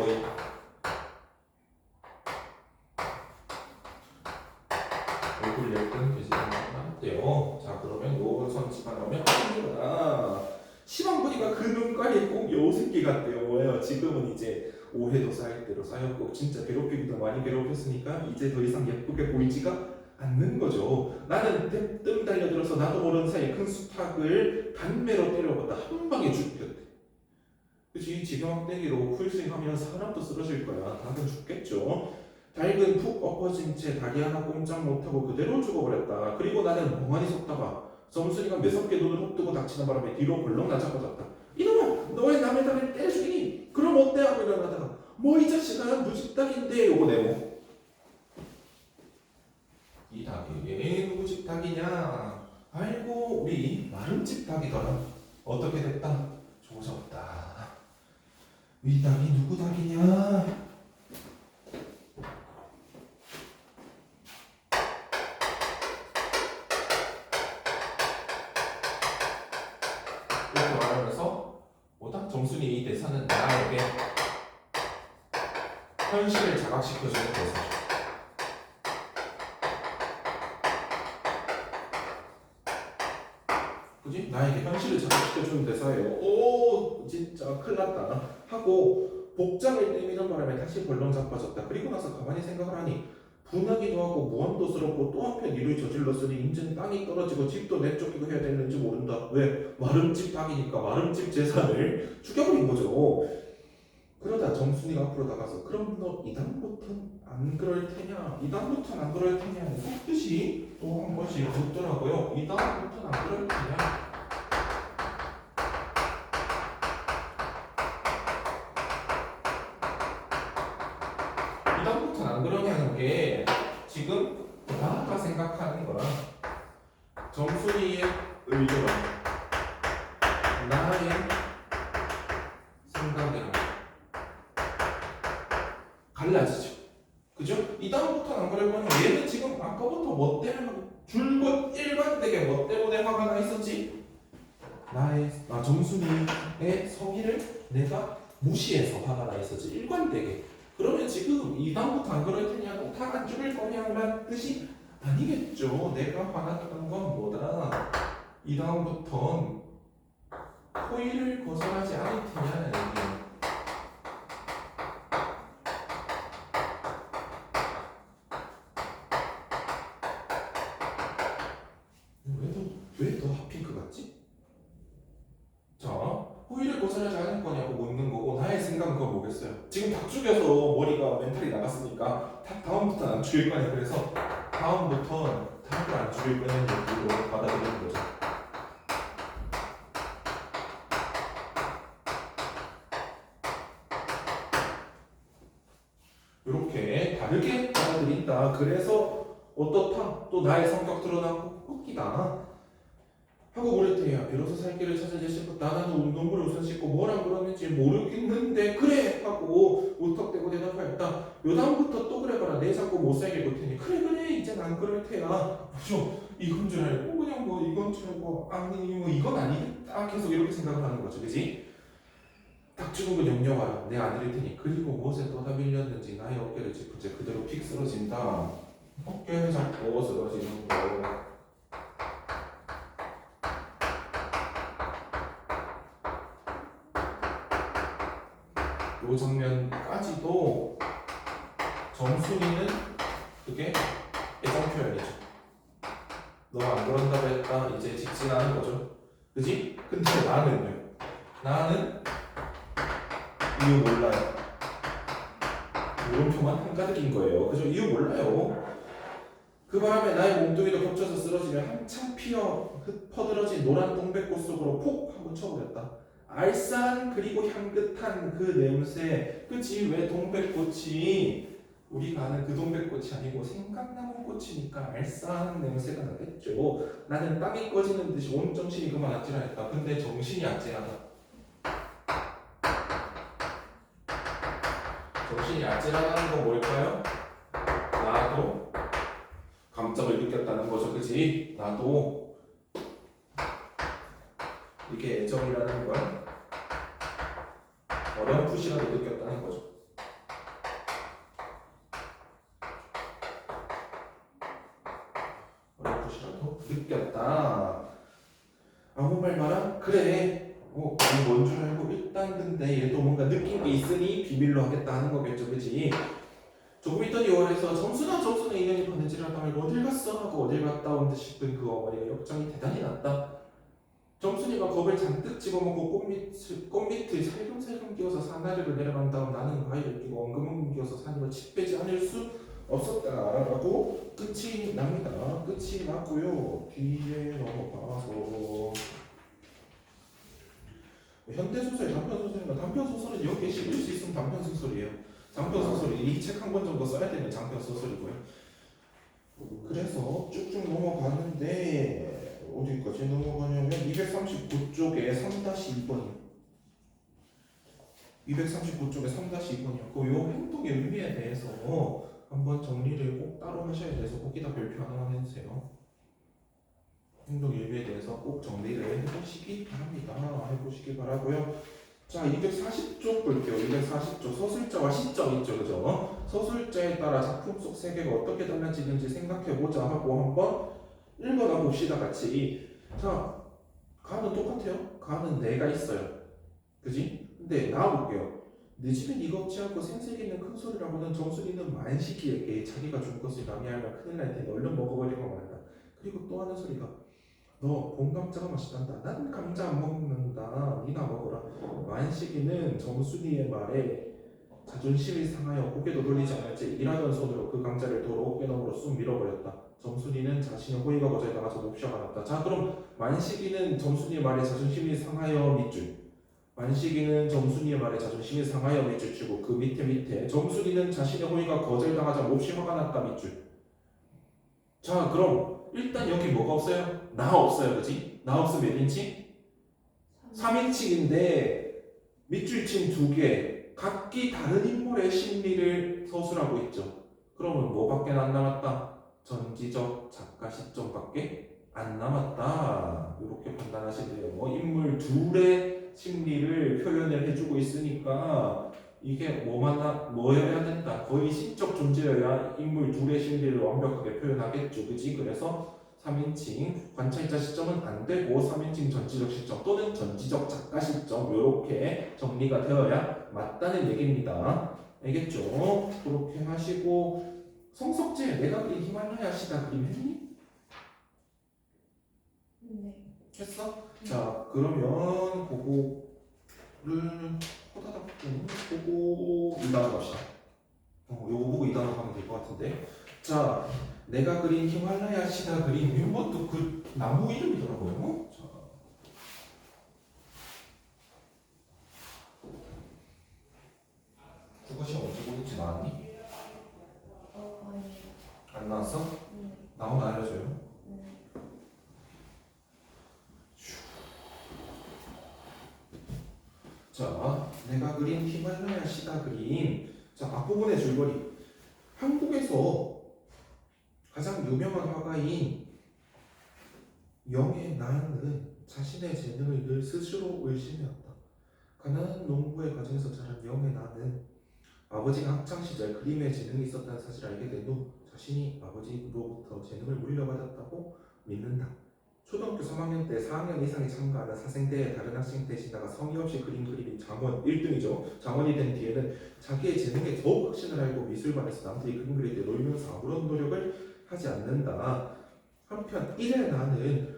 얼굴 예쁜 돼지가 나왔대요. 자, 그러면 요 선지가 나오면 아니구나. 시간 보니까 그 눈깔이 꼭 여우 새끼 같대요. 뭐예요? 지금은 이제 오해도 쌓일 대로 쌓였고 진짜 괴롭히기도 많이 괴롭혔으니까 이제 더 이상 예쁘게 보이지가 않는 거죠. 나는 뜸 달려들어서 나도 모르는 사이에 큰 수탉을 단매로 때려봤다. 한 방에 죽였대. 그치? 지경학대기로 풀스윙하면 사람도 쓰러질 거야. 닭은 죽겠죠. 닭은 푹 엎어진 채 다리 하나 꼼짝 못하고 그대로 죽어버렸다. 그리고 나는 멍하니 속다가 점순이가 매섭게 눈을 헛뜨고 닥치는 바람에 뒤로 벌렁 나자빠졌다. 이놈아! 너의 남의 다리를 때려 죽이니? 그럼 어때? 하고 일어나다가 뭐 이 자식아 무집닭인데 요거 네모. 이 닭이 누구 집 닭이냐? 아이고 우리 마름집 닭이더라. 어떻게 됐다? 조졌다. 이 닭이 누구 닭이냐? 이렇게 말하면서 오딱 정순이 이 대사는 나에게 현실을 자각시켜주는 대사죠. 그지? 나에게 현실을 자각시켜주는 대사예요. 오 진짜 큰일 났다 하고 복장을 내미는 바람에 다시 벌렁 자빠졌다. 그리고 나서 가만히 생각을 하니 분하기도 하고 무한도스럽고 또 한편 일을 저질렀으니 인제는 땅이 떨어지고 집도 내쫓기고 해야 되는지 모른다. 왜? 마름집 닭이니까 마름집 재산을 죽여버린 거죠. 그러다 정순이가 앞으로 나가서 그럼 너 이다음부터는 안 그럴 테냐? 이다음부터는 안 그럴 테냐? 속뜻이 또 한 번씩 묻더라고요. 이다음부터는 안 그럴 테냐? 이다음부터는 안 그러냐는 게 지금 나가 생각하는 거랑 정순이의 의도랑 나의 생각이랑 갈라지죠. 그죠? 이다음부터는 안 그럴 거냐? 얘는 지금 아까부터 뭐 때문에 줄곧 일관되게 뭐 때문에 화가 나 있었지? 나 정순이의 성의를 내가 무시해서 화가 나 있었지. 일관되게. 그러면 지금 이다음부터 안 그럴 테냐고 다 안 죽일 거냐라는 뜻이 아니겠죠. 내가 화났던 건 뭐다? 이다음부턴 호의를 거절하지 않을 테냐는 얘기예요. 왜 더 핫핑크 같지? 자, 호의를 거절하지 않을 거냐고 묻는 거고 나의 생각은 그거 뭐겠어요? 지금 닭 죽여서 머리가 멘탈이 나갔으니까 다음부터는 안 죽일 거냐. 그래서 다음부터는 닭을 안 죽일 거냐는 얘기로 받아들이는 거죠. 이렇게 다르게 받아들인다. 그래서 어떻다? 또 나의 성격 드러나고 웃기다. 하고 그럴 때야 비로소 살 길을 찾아야 싶었다. 나도 운동부를 우선 씻고 뭐라 그러는지 모르겠는데 그래 하고 우턱대고 대답하였다. 요다음부터 또 그래봐라. 내 자꾸 못 살게 볼 테니 그래 이젠 안 그럴 테야. 뭐죠? 이건 줄 알고 그냥 뭐 이건 줄 알고 아니 뭐 이건 아니겠다. 계속 이렇게 생각을 하는 거죠. 그지? 딱 죽은 건 염려하라. 내가 안 드릴 테니. 그리고 무엇에 떠다 밀렸는지 나의 어깨를 짚은 채 그대로 픽 쓰러진다. 어깨를 잡고 쓰러지는 거. 이 장면까지도 정순이는 그게 애정 표현이죠. 너가 안 그런다고 했다. 이제 직진하는 거죠. 그지? 근데 나는요. 나는 이유 몰라요. 물음표만 한가득인 거예요. 그죠? 이유 몰라요. 그 바람에 나의 몸뚱이도 겹쳐서 쓰러지며 한참 피어 퍼들어진 노란 동백꽃 속으로 폭 하고 쳐버렸다. 알싸한 그리고 향긋한 그 냄새. 그치? 왜 동백꽃이 우리가 아는 그 동백꽃이 아니고 생강나무 꽃이니까 알싸한 냄새가 나겠죠. 나는 땅이 꺼지는 듯이 온 정신이 그만 아찔하였다. 근데 정신이 아찔하다. 정신이 아찔하다는 건 뭘까요? 나도 감정을 느꼈다는 거죠. 그치? 나도 이게 애정이라는 걸 어렴풋이라도 느꼈다는 거죠. 어렴풋이라도 느꼈다. 아무 말 마라? 그래. 이게 뭔 줄 알고 일단 근데 얘도 뭔가 느낀 게 있으니 비밀로 하겠다 하는 거겠죠, 그치? 조금 있더니 월에서 점수는 인연이 보내지라다 말고 어딜 갔어? 하고 어딜 갔다 온 듯 싶은 그 어머니가 역정이 대단히 났다. 점순이가 겁을 잔뜩 집어먹고 꽃밑을 살금살금 끼워서 사다리를 내려간 다음 나는 바위를 끼고 엉금엉금 끼워서 산으로 집 빼지 않을 수 없었다라고 끝이 납니다. 끝이 났고요. 뒤에 넘어가서 현대소설, 단편소설인가? 단편소설은 여기에 실릴 수 있으면 단편소설이에요. 장편소설이 이 책 한 권 정도 써야 되는 장편소설이고요. 그래서 쭉쭉 넘어가는데 어디까지 넘어가냐면 239쪽에 3-2번이요. 239쪽에 3-2번이었고 요 행동의 의미에 대해서 한번 정리를 꼭 따로 하셔야 돼서 거기다 별표 하나만 해주세요. 행동의 의미에 대해서 꼭 정리를 해보시기 바랍니다. 해보시기 바라고요. 자, 240쪽 볼게요. 240쪽 서술자와 시점 있죠, 그죠? 서술자에 따라 작품 속 세계가 어떻게 달라지는지 생각해보자 하고 한번 읽어나 봅시다, 같이. 자, 가는 똑같아요. 가는 내가 있어요. 그지? 근데 나와볼게요. 늦으면 이거 없지 않고 생색 있는 큰 소리라고는 정수리는 만식이에게 자기가 준 것을 남이 알면 큰일 날 테니 얼른 먹어버리고 말한다. 그리고 또 하는 소리가 너 봄감자가 맛있단다. 난 감자 안 먹는다. 니나 먹어라. 만식이는 정순이의 말에 자존심이 상하여 고개도 돌리지 않을지 일하던 손으로 그 감자를 도로 어깨너머로 쑥 밀어버렸다. 정순이는 자신의 호의가 거절에 나가서 몹시가 났다. 자, 그럼 만식이는 정순이의 말에 자존심이 상하여 밑줄. 만식이는 정순이의 말에 자존심이 상하여 밑줄 치고 그 밑에 정순이는 자신의 호의가 거절당하자 몹시 화가 났다 밑줄. 자, 그럼 일단 여기 뭐가 없어요? 나 없어요, 그지? 나 없으면 몇 인칭? 3인칭인데 밑줄 친 두 개, 각기 다른 인물의 심리를 서술하고 있죠. 그러면 뭐밖에 안 남았다? 전지적 작가 시점밖에 안 남았다. 이렇게 판단하시면 돼요. 인물 둘의 심리를 표현을 해주고 있으니까 이게 뭐여야 된다. 거의 시적 존재여야 인물 둘의 심리를 완벽하게 표현하겠죠. 그지? 그래서 3인칭 관찰자 시점은 안 되고 3인칭 전지적 시점 또는 전지적 작가 시점 이렇게 정리가 되어야 맞다는 얘기입니다. 알겠죠? 그렇게 하시고 성석재 내가 그린 히말라야 시다 그림 했니? 네. 했어? 자 그러면 그거를 호다닥 보고 2단원 갑시다. 요거 보고 2단원 가면 될 것 같은데. 자 내가 그린 히말라야 시다 그림 이것도 그 나무 이름이더라고요. 자, 국어시험 언제 보는지 나왔니? 아니. 안 나왔어? 네. 나오면 알려줘요. 네. 자, 내가 그린 히말라야 시다 그림. 자, 앞부분의 줄거리. 한국에서 가장 유명한 화가인 영애나는 자신의 재능을 늘 스스로 의심해왔다. 가난한 농부의 가정에서 자란 영애나는 아버지가 학창시절 그림에 재능이 있었다는 사실을 알게 된 후 자신이 아버지로부터 재능을 물려받았다고 믿는다. 초등학교 3학년 때 4학년 이상이 참가하는 사생대회 다른 학생 대신다가 성의 없이 그린 그림인 장원 1등이죠. 장원이 된 뒤에는 자기의 재능에 더욱 확신을 알고 미술관에서 남들이 그림 그릴 때 놀면서 아무런 노력을 하지 않는다. 한편 이래 나는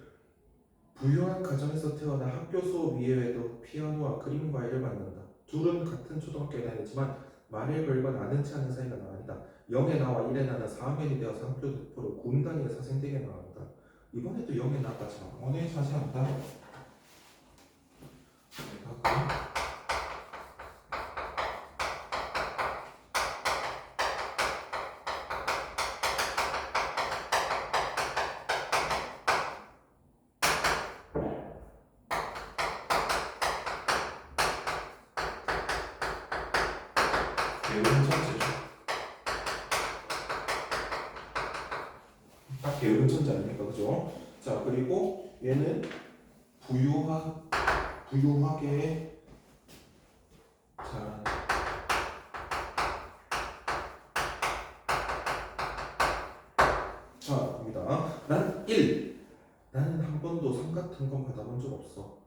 부유한 가정에서 태어나 학교 수업 이외에도 피아노와 그림 과외를 받는다. 둘은 같은 초등학교에 다녔지만 말을 걸건 아는치 않은 사이가 아니다. 영애 나와 일에 나는 4학년이 되어서 학교 대표로 군단위의 사생대회에 나간다. 이번에도 영애 나가 장원에 차지한다. 게으른 천재죠. 딱 게으른 천재 아닙니까, 그죠? 자 그리고 얘는 부유하게 자란. 자 봅니다. 난 1. 나는 한 번도 상 같은 건 받아본 적 없어.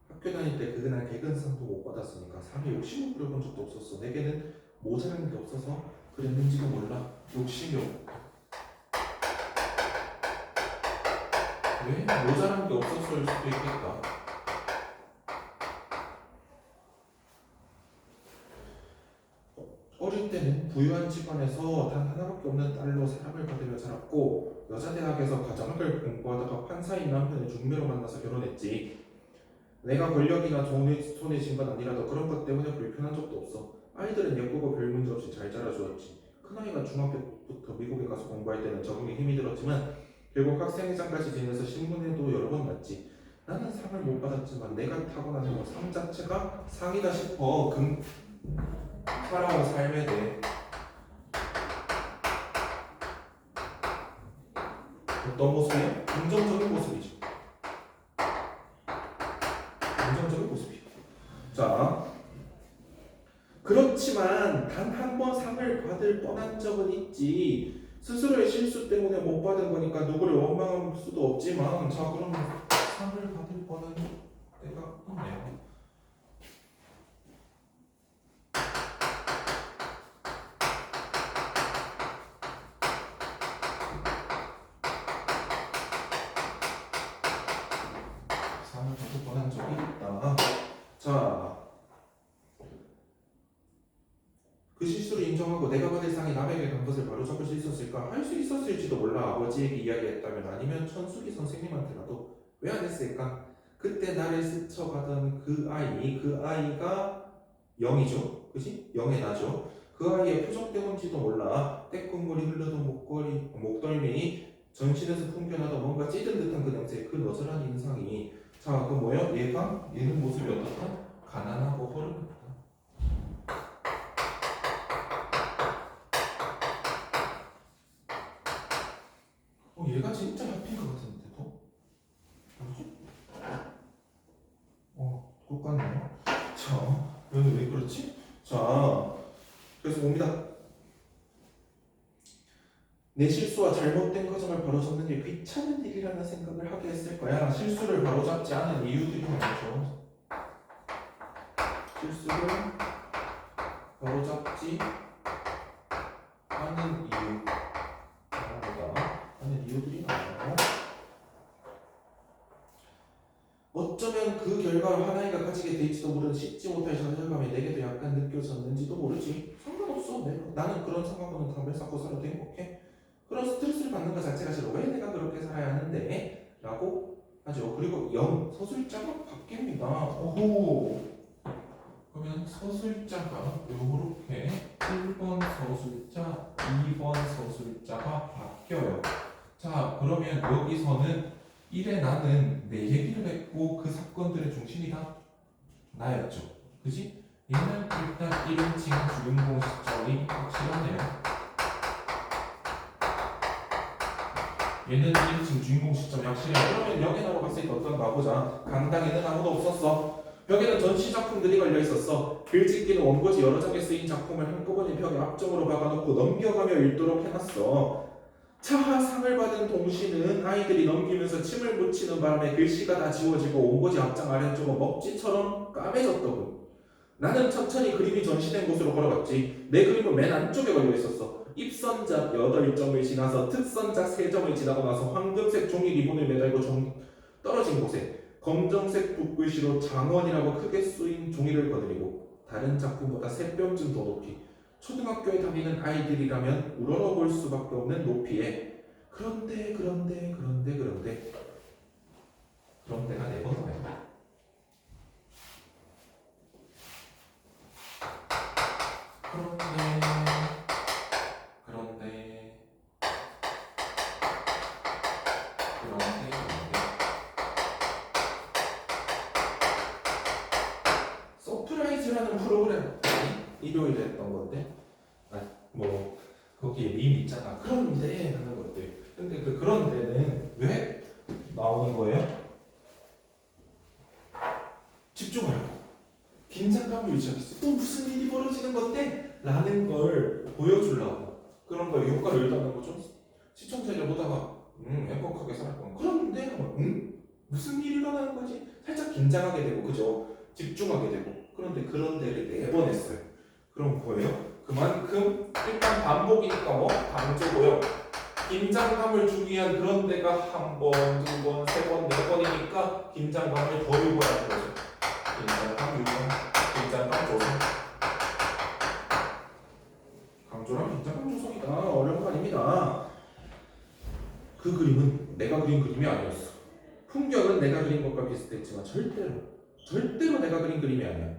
학교 다닐 때 그날 개근상도 못 받았으니까 상에 욕심을 부려본 적도 없었어. 내게는 모자란 게 없어서 그랬는지도 몰라. 욕심이 없. 왜? 모자란 게 없었을 수도 있겠다. 어릴 때는 부유한 집안에서 단 하나밖에 없는 딸로 사랑을 받으며 자랐고 여자 대학에서 가정학을 공부하다가 판사인 남편을 중매로 만나서 결혼했지. 내가 권력이나 돈에 진 건 아니라도 그런 것 때문에 불편한 적도 없어. 아이들은 예쁘고 별 문제 없이 잘 자라주었지. 큰아이가 중학교부터 미국에 가서 공부할 때는 적응에 힘이 들었지만 결국 학생회장까지 지내서 신문에도 여러 번 났지. 나는 상을 못 받았지만 내가 타고난 상 자체가 상이다 싶어. 살아온 삶에 대해 어떤 모습이야? 긍정적인 모습이죠. 긍정적인 모습이야. 자, 그렇지만 단 한 번 상을 받을 뻔한 적은 있지. 스스로의 실수 때문에 못 받은 거니까 누구를 원망할 수도 없지만, 자, 그럼 상을 받을 뻔한 때가 있네요. 상을 받을 뻔한 적이 있다. 자, 그 실수를 인정하고 내가 받을 상이 남에게 간 것을 바로잡을 수 있었을까? 할 수 있었을지도 몰라. 아버지에게 이야기했다면, 아니면 천숙이 선생님한테라도. 왜 안 했을까? 그때 나를 스쳐가던 그 아이가 영이죠, 그지? 영의 나죠. 그 아이의 표정 때문인지도 몰라. 때국물이 흐르던 목덜미, 전신에서 풍겨나던 뭔가 찌든 듯한 그 냄새, 그 너절한 인상이. 자, 그 뭐예요? 얘는 모습이 어떻다? 가난하고 허름하다. 얘가 진짜 합인 것 같은데, 또? 뭐지? 똑같네요. 자, 왜 그렇지? 자, 그래서 봅니다. 내 실수와 잘못된 과정을 바로잡는 게 귀찮은 일이라는 생각을 하게 했을 거야. 실수를 바로잡지 않은 이유들이 많죠. 실수를 바로잡지 않은 이유들이 많아요. 어쩌면 그 결과로 하나이가 가지게 될지도 모르는 씻지 못할 좌절감이 내게도 약간 느껴졌는지도 모르지. 상관없어. 나는 그런 상황과는 담배 쌓고 살아도 행복해. 그런 스트레스를 받는 것 자체가 싫어. 왜 내가 그렇게 살아야 하는데? 라고 하죠. 그리고 서술자가 바뀝니다. 오호. 그러면 서술자가 요렇게 1번 서술자, 2번 서술자가 바뀌어요. 자, 그러면 여기서는 1에 나는 내 얘기를 했고 그 사건들의 중심이 다 나였죠. 그지? 얘는 일단 1인칭 주인공 시점이 확실하네요. 얘는 1인칭 주인공 시점이 확실해요. 그러면 여기 나로 봤을 때 어떤가 보자. 강당에는 아무도 없었어. 벽에는 전시 작품들이 걸려 있었어. 글짓기는 원고지 여러 장에 쓰인 작품을 한꺼번에 벽에 앞쪽으로 박아놓고 넘겨가며 읽도록 해놨어. 차 상을 받은 동시는 아이들이 넘기면서 침을 묻히는 바람에 글씨가 다 지워지고 원고지 앞장 아래쪽은 먹지처럼 까매졌더군. 나는 천천히 그림이 전시된 곳으로 걸어갔지. 내 그림은 맨 안쪽에 걸려 있었어. 입선작 8점을 지나서 특선작 3점을 지나고 나서 황금색 종이 리본을 매달고 떨어진 곳에 검정색 붓글씨로 장원이라고 크게 쓰인 종이를 거느리고 다른 작품보다 3뼘쯤 더 높이 초등학교에 다니는 아이들이라면 우러러볼 수밖에 없는 높이에 그런데가 4번 나와요. 서프라이즈라는 프로그램 일요일에 했던 건데 뭐 거기에 밈 있잖아. 그런데 하는 것들. 근데 그런데는 왜 나오는 거예요? 집중하라고. 긴장감을 유지하기 위해서 또 무슨 일이 벌어지는 건데? 라는 걸 보여주려고 그런 걸 효과를 일다는 거죠. 시청자들 보다가 행복하게 살았건 그런데 응? 무슨 일이 일어나는 거지? 살짝 긴장하게 되고 그죠? 집중하게 되고 그런데 그런 데를 4번 했어요. 그럼 뭐예요? 그만큼 일단 반복이니까 뭐 강조고요. 긴장감을 주기 위한 그런 데가 한 번, 두 번, 세 번, 4번이니까 긴장감을 더 유발하는 거죠. 긴장감 유발, 긴장감 조성. 강조랑 긴장감 조성이다. 어려운 거 아닙니다. 그 그림은 내가 그린 그림이 아니었어. 풍경은 내가 그린 것과 비슷했지만 절대로 내가 그린 그림이 아니야.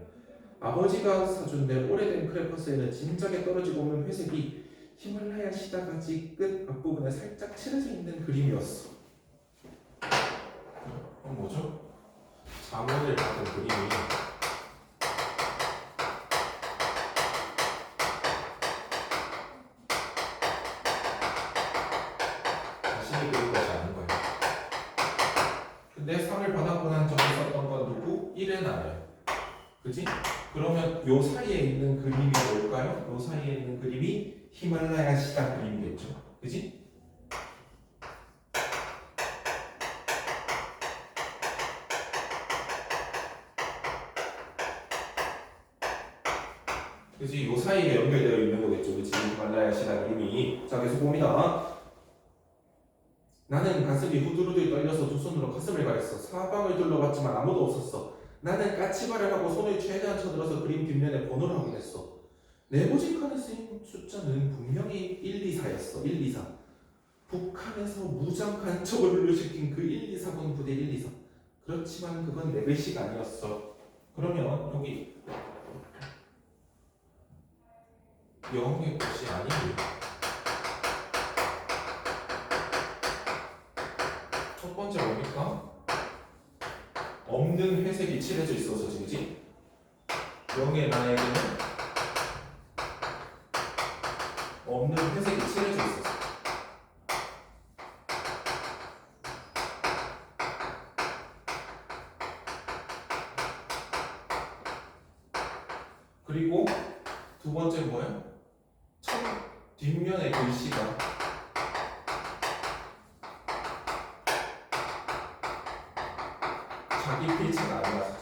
아버지가 사준 내 오래된 크레퍼스에는 진작에 떨어지고 오는 회색이 히말라야 시다가지 끝 앞부분에 살짝 칠해져 있는 그림이었어. 그럼 뭐죠? 자문을 받은 그림이 자신이 그린 것이 아닌 거예요. 근데 상을 받아보고 난 적이 있었던 건 누구? 1의 나예요. 그지? 그러면 요 사이에 있는 그림이 뭘까요? 요 사이에 있는 그림이 히말라야 시다 그림이겠죠. 그지? 그지? 요 사이에 연결되어 있는 거겠죠. 그지? 히말라야 시다 그림이. 자, 계속 봅니다. 나는 가슴이 후들후들 떨려서 두 손으로 가슴을 가렸어. 사방을 둘러봤지만 아무도 없었어. 나는 까치발을 하고 손을 최대한 쳐들어서 그림 뒷면에 번호를 확인했어. 내보직칸에 쓰인 숫자는 분명히 1, 2, 4였어. 1, 2, 4. 북한에서 무장 간첩을 훈련시킨 그 1, 2, 4군 부대 1, 2, 4. 그렇지만 그건 내 글씨가 아니었어. 그러면 여기 0의 것이 아니에요. 첫 번째 뭡니까? 없는 회색이 칠해져 있어서 지금지 0의 나에게는 없는 회색이 칠해져 있었어. 그리고 두 번째 뭐예요? 첫 뒷면의 글씨가 자기 필체가 아니라서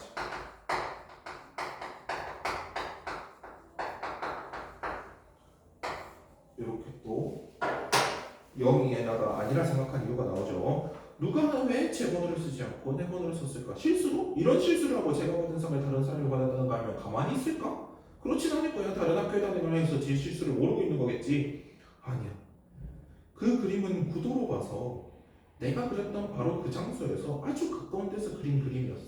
이렇게 또 0에다가 아니라 생각한 이유가 나오죠. 누가 왜 제 번호를 쓰지 않고 내 번호를 썼을까? 실수로? 이런 실수를 하고 제가 받은 상을 다른 사람이 받았다는가 하면 가만히 있을까? 그렇진 않을 거야. 다른 학교에 다니거나 해서 제 실수를 모르고 있는 거겠지. 아니야. 그 그림은 구도로 봐서 내가 그렸던 바로 그 장소에서 아주 가까운 데서 그린 그림이었어.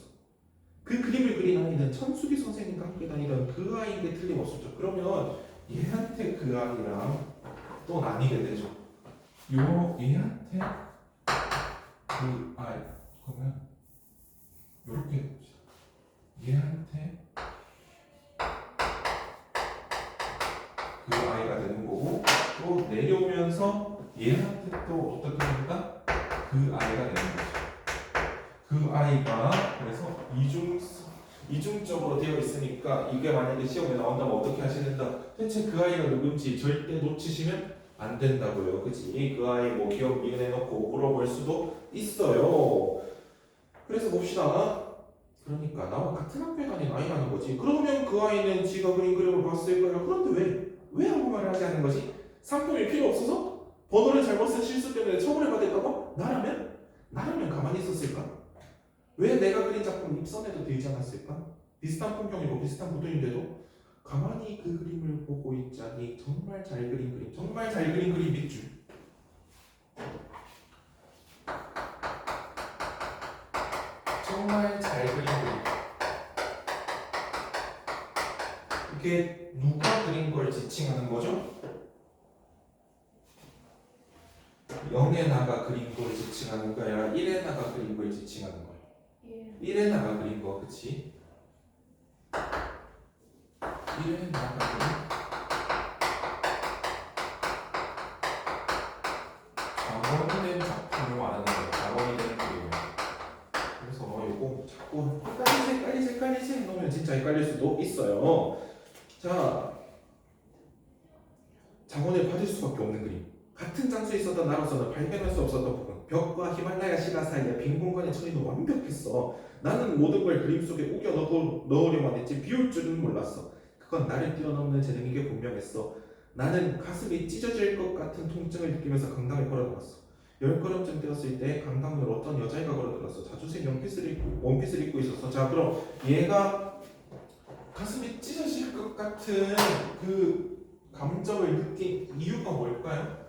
그 그림을 그린 아이는 천수기 선생님과 함께 다니던 그 아이인 게 틀림없었죠. 그러면 얘한테 그 아이랑 또 나뉘게 되죠. 얘한테 그 아이 그러면 이렇게 봅시다. 얘한테 그 아이가 되는 거고 또 내려오면서 얘한테 또 어떻게 됩니까? 그 아이가 되는 거죠. 그 아이가 그래서 이중적으로 되어 있으니까 이게 만약에 시험에 나온다면 어떻게 하셔야 된다? 대체 그 아이가 누군지 절대 놓치시면 안 된다고요. 그치? 그 아이 뭐 기억 미은해놓고 물어볼 수도 있어요. 그래서 봅시다. 그러니까 나와 같은 학교에 다닌 아이라는 거지. 그러면 그 아이는 지가 그린 그림을 봤을 거예요. 그런데 왜 아무 말을 하지 않는 거지? 상품이 필요 없어서? 번호를 잘못 쓴 실수 때문에 처벌을 받을까봐? 나라면 가만히 있었을까? 왜 내가 그린 작품 입선에도 되지 않았을까? 비슷한 풍경이고 비슷한 구도인데도 가만히 그 그림을 보고 있자니 정말 잘 그린 그림, 정말 잘 그린 그림 밑줄. 정말 잘 그린 그림. 이게 누가 그린 걸 지칭하는 거죠? 영의 나가 그린 걸 지칭하는 거야? 1의 나가 그린 걸 지칭하는 거야? 1의 나가 그린 거, 그치? 1의 나가 그린 작원이 된 작품을 말하는 거야. 작원이 된 그림을. 그래서 이거 자꾸 헷갈리지 넣으면 진짜 헷갈릴 수도 있어요. 자, 작원을 받을 수밖에 없는 그림. 같은 장소에 있었던 나로서는 발견할 수 없었던 부분, 벽과 히말라야 시가 사이의 빈 공간의 처리는 완벽했어. 나는 모든 걸 그림 속에 우겨 넣으려만 했지 비울 줄은 몰랐어. 그건 나를 뛰어넘는 재능인 게 분명했어. 나는 가슴이 찢어질 것 같은 통증을 느끼면서 강당을 걸어들었어. 10걸음쯤 뛰었을 때 강당으로 어떤 여자애가 걸어들었어. 자주색 원피스를 입고 있었어. 자, 그럼 얘가 가슴이 찢어질 것 같은 그 감정을 느낀 이유가 뭘까요?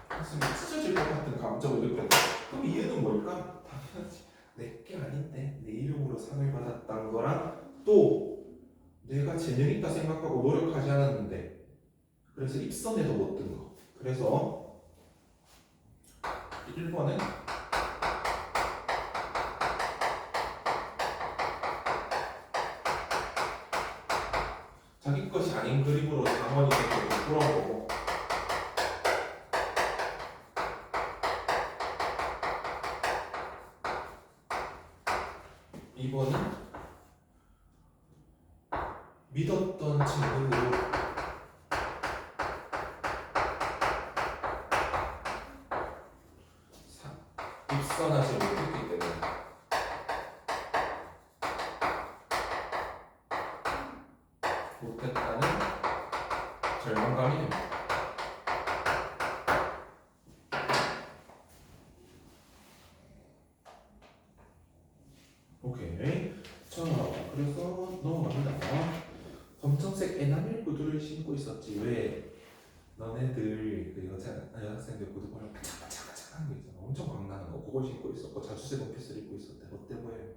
가슴이 찢어질 것 같은 감정을 느꼈다. 그럼 이유는 뭘까? 당연하지. 내게 아닌데 내 이름으로 상을 받았다는 거랑 또 내가 재능 있다 생각하고 노력하지 않았는데 그래서 입선에도 못 든 거. 그래서 1번은 자기 것이 아닌 그림으로 당원이 되게 풀어보고 2번은 믿었던 재능으로 입선하지 못했기 때문에 못했다는 절망감이 됩니다. 오케이. 자, 그래서 넘어갑니다. 검정색 에나멜 구두를 신고 있었지. 왜? 너네들 그 여학생들 구두 보면 반짝반짝반짝한 거 있잖아. 엄청 광나는 거. 그걸 신고 있었고 자주색 원피스를 입고 있었대. 어때 보여요?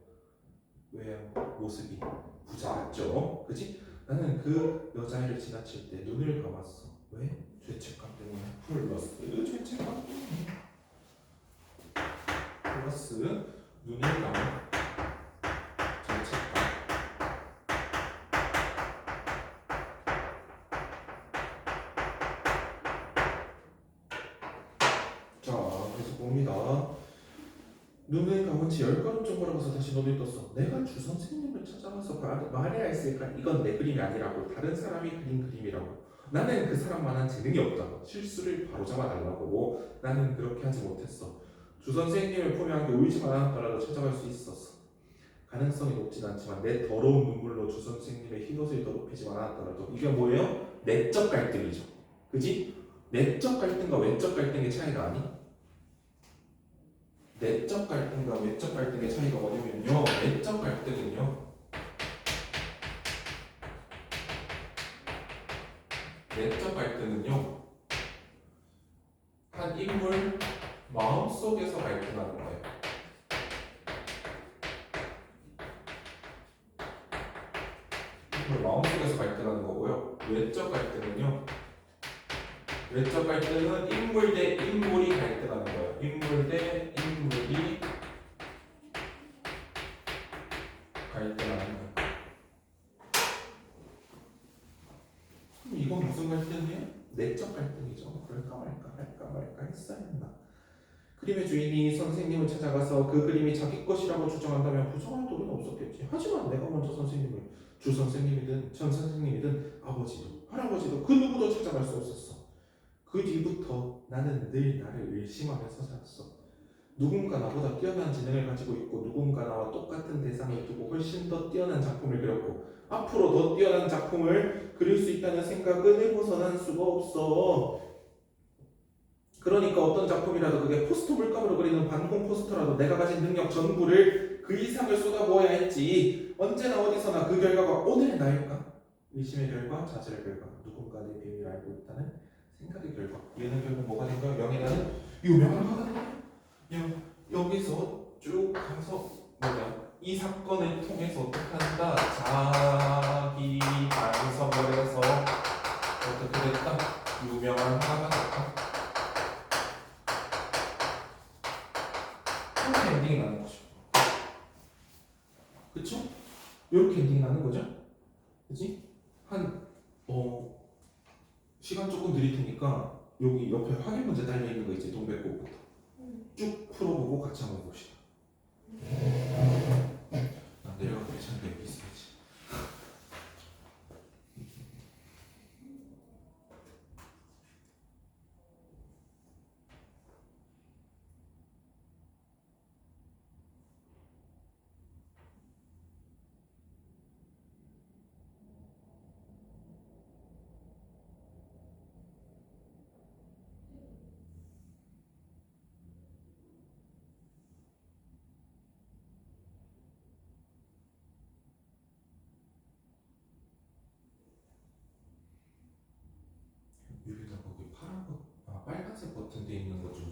왜요? 모습이 부자 같죠? 그치? 나는 그 여자애를 지나칠 때 눈을 감았어. 왜? 죄책감 때문에. 플러스 죄책감 때문에. 플러스 눈을 감아 죄책감. 자, 그래서 봅니다. 눈을 감은 채 10걸음쯤 걸어가서 다시 눈을 떴어. 내가 주 선생님을 찾아가서 말해야 했을까? 이건 내 그림이 아니라고. 다른 사람이 그린 그림이라고. 나는 그 사람만한 재능이 없다. 실수를 바로잡아 달라고. 나는 그렇게 하지 못했어. 주 선생님을 품에 안겨 울지만 않았더라도 찾아갈 수 있었어. 가능성이 높진 않지만 내 더러운 눈물로 주 선생님의 흰옷을 더럽히지만 않았더라도 이게 뭐예요? 내적 갈등이죠. 그지? 내적 갈등과 외적 갈등의 차이가 아니? 내적 갈등과 외적 갈등의 차이가 뭐냐면요. 내적 갈등은요. 내적 갈등은요. 한 인물 마음속에서 갈등하는 거예요. 인물 마음속에서 갈등하는 거고요. 외적 갈등은요. 외적 갈등은 인물 대 인물이 갈등하는 거예요. 인물 대 인물이 갈등하는 거예요. 그럼 이건 무슨 갈등이에요? 내적 갈등이죠. 그럴까 말까 할까 말까 했어야 했나. 그림의 주인이 선생님을 찾아가서 그 그림이 자기 것이라고 주장한다면 부정할 도리는 없었겠지. 하지만 내가 먼저 선생님을 주 선생님이든 전 선생님이든 아버지도 할아버지도 그 누구도 찾아갈 수 없었어. 그 뒤부터 나는 늘 나를 의심하면서 살았어. 누군가 나보다 뛰어난 재능을 가지고 있고 누군가 나와 똑같은 대상을 두고 훨씬 더 뛰어난 작품을 그렸고 앞으로 더 뛰어난 작품을 그릴 수 있다는 생각은 해고서는 수가 없어. 그러니까 어떤 작품이라도 그게 포스터 물감으로 그리는 반공 포스터라도 내가 가진 능력 전부를 그 이상을 쏟아부어야 했지. 언제나 어디서나 그 결과가 오늘의 나일까? 의심의 결과, 자질의 결과, 누군가 내 비밀을 알고 있다는 생각의 결과. 얘는 결국 뭐가 된 거야? 명예라는 유명한 화가 여기서 쭉 가서 뭐냐? 이 사건을 통해서 어떻게 한다? 자기 반성을 해서 어떻게 됐다? 유명한 화가 됐다. 이렇게 엔딩이 나는 거죠. 그쵸? 이렇게 엔딩이 나는 거죠. 그치? 한 시간 조금 드릴 테니까 여기 옆에 확인 문제 달려 있는 거 있지 동백꽃부터 쭉 풀어보고 같이 한번 봅시다. 나 내려가 괜찮은데 여기 있어야지. 여기다 거기 파란 거, 아 빨간색 버튼 돼 있는 거 좀